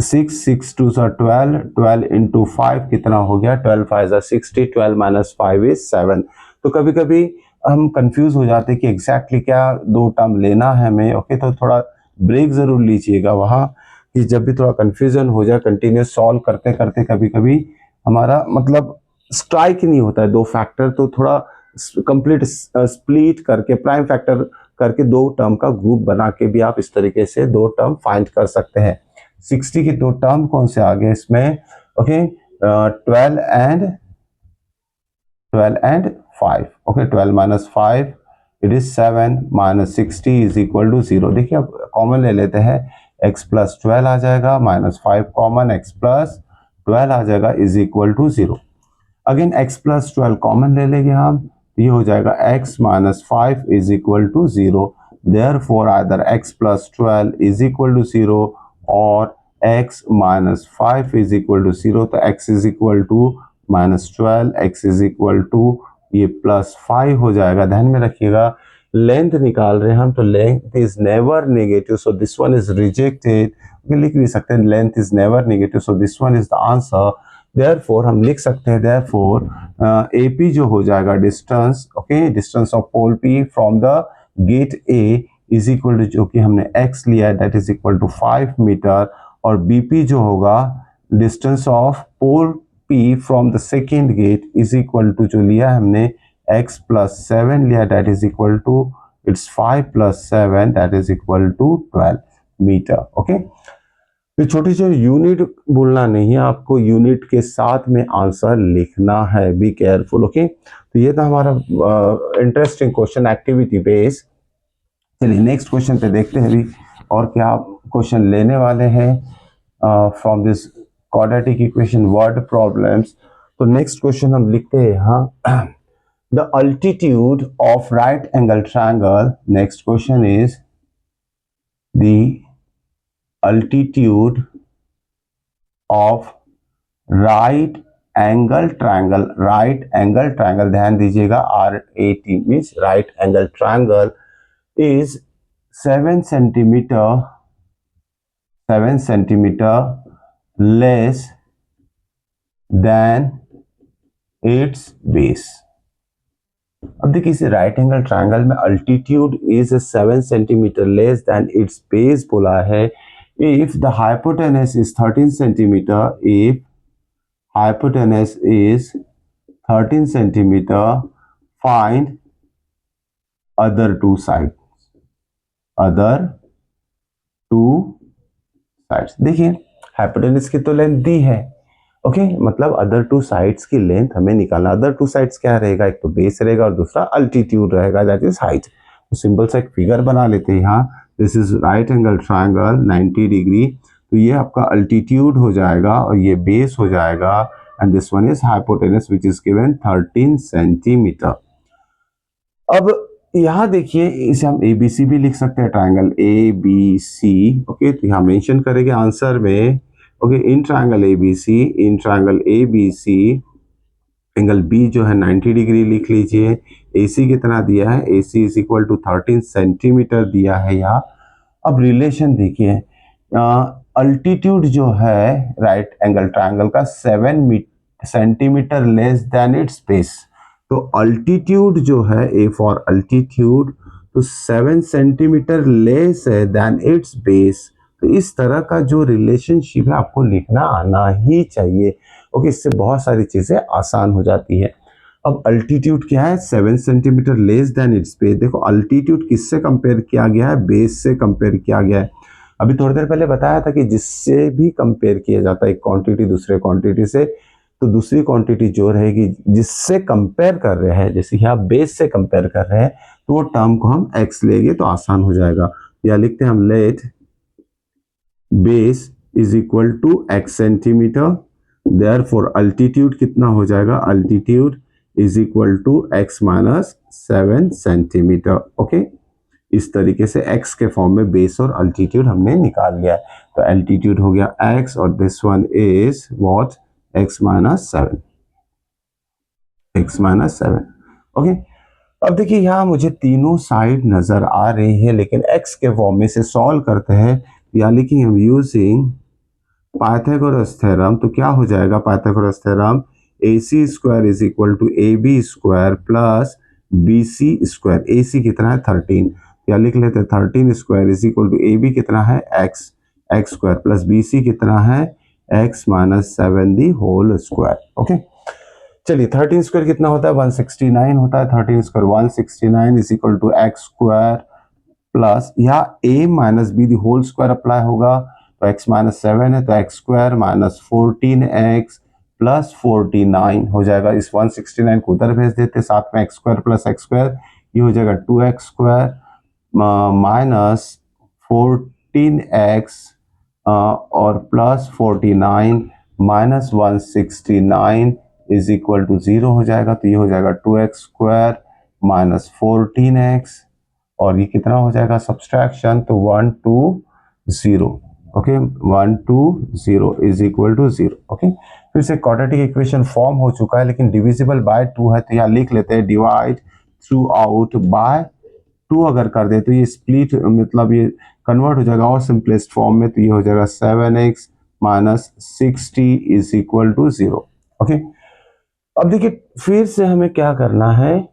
Speaker 1: 6 6 2 12, 12 इंटू 5 कितना हो गया, 12 5 60, 12 माइनस 5 इज 7। तो कभी कभी हम कंफ्यूज हो जाते हैं कि एग्जैक्टली क्या दो टर्म लेना है हमें, ओके। तो थोड़ा ब्रेक जरूर लीजिएगा वहाँ, कि जब भी थोड़ा कंफ्यूजन हो जाए कंटिन्यूस सॉल्व करते करते कभी कभी हमारा मतलब स्ट्राइक नहीं होता है दो फैक्टर, तो थोड़ा कंप्लीट स्प्लिट करके प्राइम फैक्टर करके दो टर्म का ग्रुप बना के भी आप इस तरीके से दो टर्म फाइंड कर सकते हैं। 60 के दो टर्म कौन से आ गए इसमें, okay. 12 and 5, okay. 12 minus 5 it is 7 minus 60 is equal to 0। देखिए अब कॉमन ले लेते हैं, x प्लस 12 आ जाएगा, माइनस 5 कॉमन, x प्लस 12 आ जाएगा is equal to 0। Again x plus 12 common ले लेंगे हम, ये हो जाएगा x minus 5 is equal to 0। Therefore either x plus 12 is equal to 0 और x minus 5 is equal to 0। तो x is equal to minus 12, x is equal to ये plus 5 हो जाएगा। ध्यान में रखिएगा लेंथ निकाल रहे हैं हम, तो length is never negative, so this one is rejected. लिख भी सकते हैं length is never negative, so this one is the answer. Therefore हम लिख सकते हैं देयरफॉर AP जो हो जाएगा distance, okay, distance of pole P from the gate A is equal to, जो कि हमने x लिया है, that is equal to 5 metre, और BP जो होगा distance of pole P from the second gate is equal to, जो लिया हमने x प्लस 7 लिया, that is equal to it's 5 plus 7 that is equal to 12 metre, okay. तो छोटी छोटी यूनिट बोलना नहीं है आपको, यूनिट के साथ में आंसर लिखना है, बी केयरफुल, ओके। तो ये था हमारा इंटरेस्टिंग क्वेश्चन एक्टिविटी बेस। चलिए नेक्स्ट क्वेश्चन पे देखते हैं अभी और क्या क्वेश्चन लेने वाले हैं। From this quadratic equation word problems. तो नेक्स्ट क्वेश्चन हम लिखते हैं यहाँ the altitude of right angle triangle. Next question is the altitude of right angle triangle. Right angle triangle, ध्यान दीजिएगा, RAT means right angle triangle is 7 centimeter less than its base. अब देखिए इसे right angle triangle में altitude is 7 centimetre less than it's base बोला है। If the hypotenuse is 13 centimetre, if hypotenuse is 13 centimetre, find other two side, other two sides. देखिए hypotenuse की तो length दी है, ओके मतलब अदर टू साइड्स की लेंथ हमें निकालना। अदर टू साइड्स क्या रहेगा, एक तो बेस रहेगा और दूसरा अल्टीट्यूड रहेगा, दैट इज हाइट। तो सिंपल सा एक फिगर बना लेते हैं यहाँ। This is right angle triangle 90 degree, तो ये आपका अल्टीट्यूड हो जाएगा और ये बेस हो जाएगा, and this one is hypotenuse which is given 13 centimetre. अब यहाँ देखिए इसे हम ABC भी लिख सकते हैं, ट्रायंगल ABC, ओके तो यहाँ मेंशन करेंगे आंसर में, okay in triangle ABC angle B जो है 90 डिग्री लिख लीजिए। AC कितना दिया है, AC is equal to 13 centimetre दिया है यहाँ। अब रिलेशन देखिए, अल्टीट्यूड जो है राइट एंगल ट्रायंगल का 7 centimetre less than it's base, तो अल्टीट्यूड जो है A फॉर अल्टीट्यूड तो 7 सेंटीमीटर लेस है देन इट्स बेस। तो इस तरह का जो रिलेशनशिप है आपको लिखना आना ही चाहिए, ओके इससे बहुत सारी चीजें आसान हो जाती है। अब अल्टीट्यूड क्या है, 7 centimetre less than it's base. देखो अल्टीट्यूड किससे कंपेयर किया गया है, बेस से कंपेयर किया गया है। अभी थोड़ी देर पहले बताया था कि जिससे भी कंपेयर किया जाता है एक क्वांटिटी दूसरे क्वांटिटी से, तो दूसरी क्वांटिटी जो रहेगी जिससे कंपेयर कर रहे हैं, जैसे कि आप बेस से कंपेयर कर रहे हैं तो वो टर्म को हम x लेंगे तो आसान हो जाएगा। या लिखते हैं हम let base is equal to x centimetre, therefore altitude कितना हो जाएगा, altitude is equal to x minus 7 centimetre, okay इस तरीके से x के फॉर्म में बेस और अल्टीट्यूड हमने निकाल लिया है। तो अल्टीट्यूड हो गया x और this one is what, x minus 7, x minus 7, okay. अब देखिए यहाँ मुझे तीनों साइड नजर आ रही है, लेकिन x के फॉर्म में से सॉल्व करते हैं, या लिखेंगे हम यूजिंग पाइथागोरस थ्योरम। तो क्या हो जाएगा Pythagoras theorem, AC square is equal to AB square plus BC square. AC कितना है 13, या लिख लेते हैं 13 square is equal to AB कितना है x स्क्वायर प्लस BC कितना है x minus 7 the whole square, okay. चलिए 13 स्क्वायर कितना होता है 169 होता है, 13 square 169 is equal to x square plus यहाँ a minus B the whole square apply होगा, तो x माइनस 7 है तो x square minus 14x plus 49 हो जाएगा। इस 169 को उधर भेज देते, साथ में x square plus x square ये हो जाएगा 2x स्क्वायर माइनस 14x और plus 49 minus 169 is equal to 0 हो जाएगा। तो ये हो जाएगा 2x स्क्वायर माइनस 14x और ये कितना हो जाएगा सब्सट्रैक्शन, तो 1 2 0, okay 1 2 0 is equal to 0, okay. फिर से क्वाड्रेटिक इक्वेशन फॉर्म हो चुका है, लेकिन डिविजिबल बाय 2 है, तो यहाँ लिख लेते हैं डिवाइड थ्रू आउट बाय 2 अगर कर दे तो ये स्प्लिट मतलब ये कन्वर्ट हो जाएगा और सिंपलेस्ट फॉर्म में, तो ये हो जाएगा 7x minus 60 is equal to 0, okay. अब देखिए फिर से हमें क्या करना है,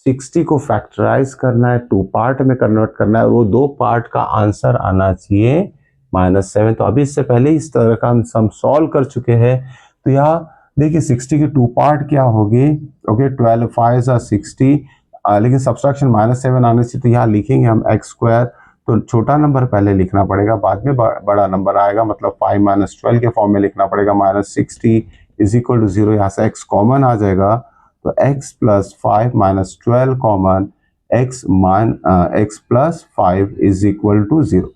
Speaker 1: 60 को फैक्टराइज करना है, 2 पार्ट में कन्वर्ट करना है, और वो 2 पार्ट का आंसर आना चाहिए -7। तो अभी इससे पहले इस तरह का हम सॉल्व कर चुके हैं। तो यहाँ देखिए 60 के 2 पार्ट क्या होगी, ओके 12 5 60, लेकिन सब्सट्रैक्शन -7 आने से, तो यहाँ लिखेंगे हम x स्क्वायर, तो छोटा नंबर पहले लिखना पड़ेगा, बाद में बड़ा नंबर आएगा, मतलब 5 माइनस 12 के फॉर्म में लिखना पड़ेगा, -60 इज इक्वल टू 0, यहाँ से x कॉमन आ जाएगा, तो x plus 5 minus 12 common, x plus 5 is equal to 0।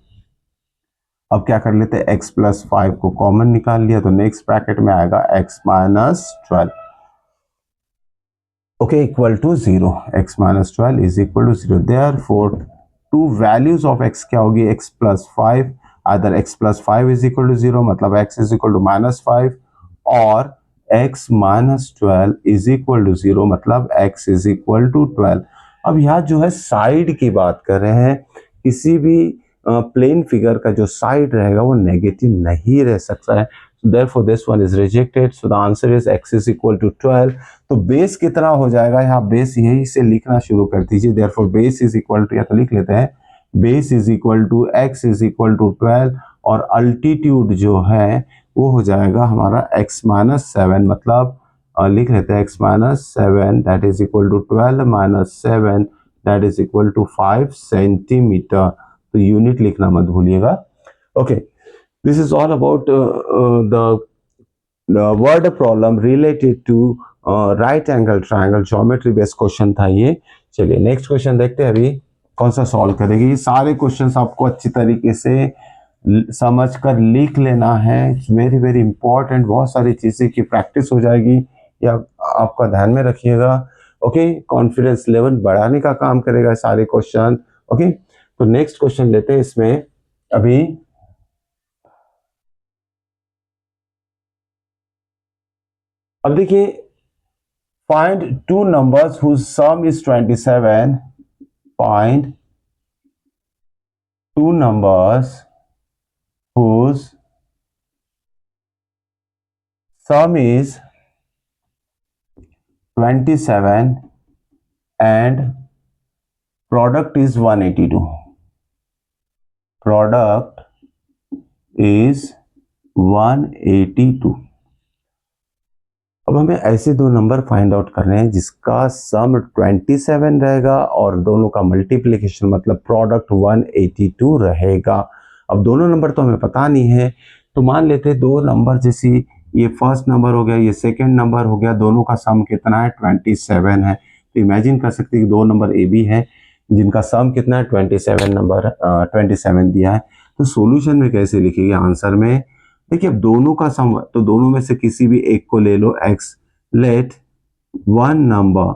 Speaker 1: अब क्या कर लेते हैं, x प्लस 5 को कॉमन निकाल लिया तो नेक्स्ट ब्रैकेट में आएगा x minus 12, okay, equal to 0। x minus 12 is equal to 0। Therefore two values of x क्या होगी, x plus 5, other x plus 5 is equal to 0 मतलब x is equal to minus 5, और x minus 12 is equal to 0 मतलब x is equal to 12। अब यहाँ जो है side की बात कर रहे हैं, किसी भी प्लेन फिगर का जो साइड रहेगा वो नेगेटिव नहीं रह सकता है, therefore this one is rejected, so the answer is x is equal to 12। तो बेस कितना हो जाएगा, यहाँ बेस यही से लिखना शुरू कर दीजिए, therefore base is equal to, या तो लिख लेते हैं base is equal to x is equal to 12, और अल्टीट्यूड जो है वो हो जाएगा हमारा x माइनस 7, मतलब लिख लेते हैं x minus 7 that is equal to 12 minus 7 that is equal to 5 centimetre. तो यूनिट लिखना मत भूलिएगा। Okay, this is all about the word problem related to right angle triangle, geometry based question था ये। चलिए नेक्स्ट क्वेश्चन देखते हैं अभी कौन सा सॉल्व करेगी। ये सारे क्वेश्चंस आपको अच्छी तरीके से समझकर लिख लेना है, वेरी वेरी इंपॉर्टेंट, बहुत सारी चीजें की प्रैक्टिस हो जाएगी, या आपका ध्यान में रखिएगा। ओके, कॉन्फिडेंस लेवल बढ़ाने का काम करेगा सारे क्वेश्चन। ओके, तो नेक्स्ट क्वेश्चन लेते हैं इसमें अभी। अब देखिए, find two numbers whose sum is 27, find two numbers whose sum is 27 and product is 182, product is 182। अब हमें ऐसे दो नंबर फाइंड आउट करने हैं जिसका सम 27 रहेगा और दोनों का मल्टीप्लिकेशन मतलब प्रोडक्ट 182 रहेगा। अब दोनों नंबर तो हमें पता नहीं है, तो मान लेते हैं दो नंबर, जैसे ये फर्स्ट नंबर हो गया, ये सेकंड नंबर हो गया, दोनों का सम कितना है, 27 है। तो इमेजिन कर सकते हैं कि दो नंबर ए बी है जिनका सम कितना है, 27 नंबर 27 दिया है। तो सॉल्यूशन में कैसे लिखेंगे आंसर में, देखिए अब दोनों का सम, तो दोनों में से किसी भी एक को ले लो x, लेट वन नंबर,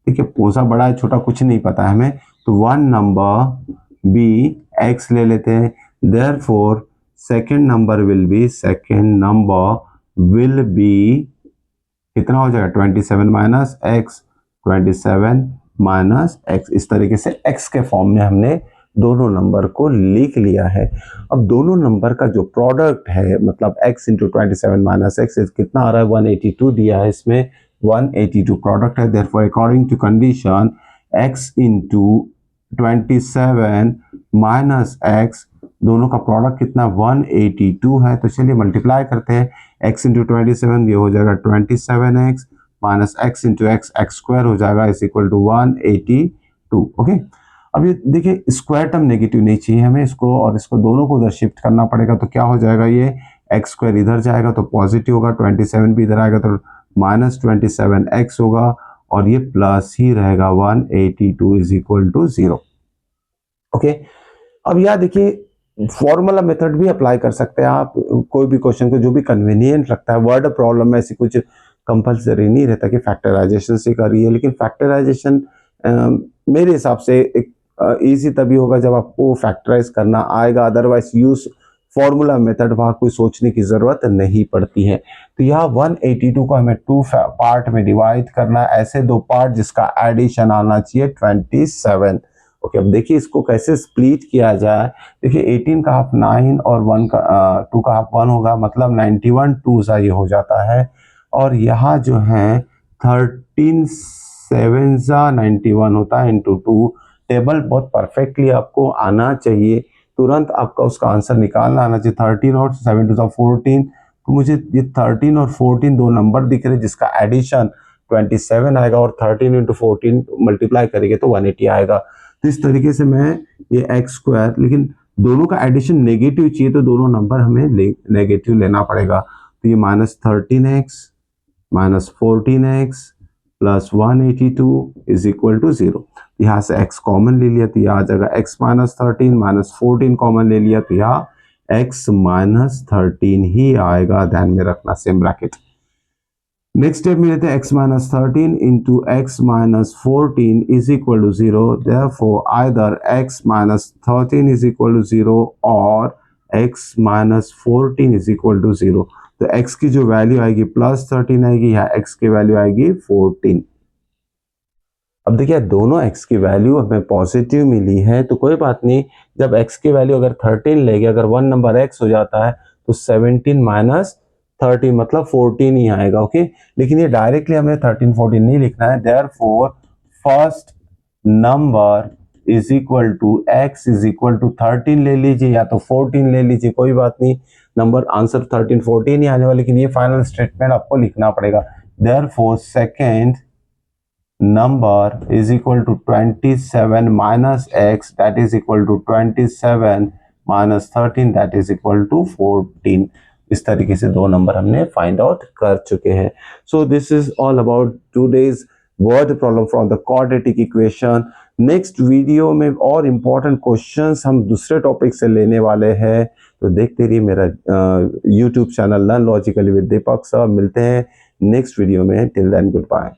Speaker 1: देखिए कौन बड़ा है छोटा कुछ नहीं पता है हमें, तो वन नंबर बी x ले लेते हैं, therefore second number will be कितना हो जाएगा, 27 माइनस एक्स, 27 माइनस एक्स। इस तरीके से x के फॉर्म में हमने दोनों नंबर को लिख लिया है। अब दोनों नंबर का जो प्रोडक्ट है मतलब x इंटू 27 माइनस एक्स कितना आ रहा है, 182 दिया है इसमें, 182 प्रोडक्ट है। Therefore according to condition x into 27 minus x, दोनों का प्रोडक्ट कितना 182 है। तो चलिए मल्टीप्लाई करते हैं, x इंटू 27 ये हो जाएगा 27x minus x into x square हो जाएगा इज इक्वल टू 182। ओके, अब ये देखिए स्क्वायर टर्म नेगेटिव नहीं चाहिए हमें, इसको और इसको दोनों को उधर शिफ्ट करना पड़ेगा। तो क्या हो जाएगा, ये एक्स स्क्वायर इधर जाएगा तो पॉजिटिव होगा, 27 भी इधर आएगा तो माइनस 27x होगा, और ये प्लस ही रहेगा 182 इज इक्वल टू 0। ओके, अब यह देखिए फॉर्मूला मेथड भी अप्लाई कर सकते हैं आप, कोई भी क्वेश्चन को जो भी कन्वीनियंट लगता है। वर्ड प्रॉब्लम में ऐसी कुछ कंपलसरी नहीं रहता कि फैक्टराइजेशन से करिए, लेकिन फैक्टराइजेशन मेरे हिसाब से एक इजी तभी होगा जब आपको फैक्टराइज करना आएगा, अदरवाइज यूज फॉर्मूला मेथड, वहां कोई सोचने की जरूरत नहीं पड़ती है। तो यहाँ 182 को हमें टू पार्ट में डिवाइड करना है, ऐसे दो पार्ट जिसका एडिशन आना चाहिए 27। ओके, अब देखिए इसको कैसे स्प्लिट किया जाए। देखिए 18 का हाफ 9 और 2 का हाफ 1 होगा, मतलब 91 टू सा ये हो जाता है, और यहाँ जो है 13 7 सा 91 होता है इंटू 2। टेबल बहुत परफेक्टली आपको आना चाहिए, तुरंत आपका उसका आंसर निकालना आना चाहिए। 13 और 7 टू 14, तो मुझे ये 13 और 14 दो नंबर दिख रहे हैं जिसका एडिशन 27 आएगा, और 13 इंटू 14 मल्टीप्लाई करेंगे तो 180 आएगा। तो इस तरीके से मैं ये एक्स स्क्वायर, लेकिन दोनों का एडिशन नेगेटिव चाहिए तो दोनों नंबर हमें नेगेटिव लेना पड़ेगा। तो ये minus 13x minus 14x plus 182 is equal to 0। यहाँ से x कॉमन ले लिया तो यहाँ आ जाएगा x माइनस 13 माइनस 14 कॉमन ले लिया तो यहाँ x माइनस 13 ही आएगा, ध्यान में रखना, सेम ब्रैकेट। नेक्स्ट स्टेप में लेते हैं x minus 13 into x minus 14 is equal to 0, therefore either x minus 13 is equal to 0 और x minus 14 is equal to 0। तो x की जो वैल्यू आएगी प्लस 13 आएगी, या x की वैल्यू आएगी 14। अब देखिए दोनों x की वैल्यू हमें पॉजिटिव मिली है तो कोई बात नहीं, जब x की वैल्यू अगर 13 लेंगे, अगर वन नंबर x हो जाता है तो 17 माइनस 13 मतलब 14 ही आएगा, ओके। लेकिन ये डायरेक्टली हमें 13 14 नहीं लिखना है, therefore first number is equal to x is equal to 13 ले लीजिए या तो 14 ले लीजिए, कोई बात नहीं, नंबर आंसर 13 14 ही आने वाला, लेकिन ये फाइनल स्टेटमेंट आपको लिखना पड़ेगा। Therefore second number is equal to 27 minus x, that is equal to 27 minus 13, that is equal to 14। इस तरीके से दो नंबर हमने फाइंड आउट कर चुके हैं। So this is all about today's word problem from the quadratic equation. Next video में और इम्पोर्टेंट क्वेश्चंस हम दूसरे टॉपिक से लेने वाले हैं, तो देखते रहिए मेरा YouTube channel learn logically with Deepak sir. मिलते हैं नेक्स्ट वीडियो में, टिल देन गुड बाय।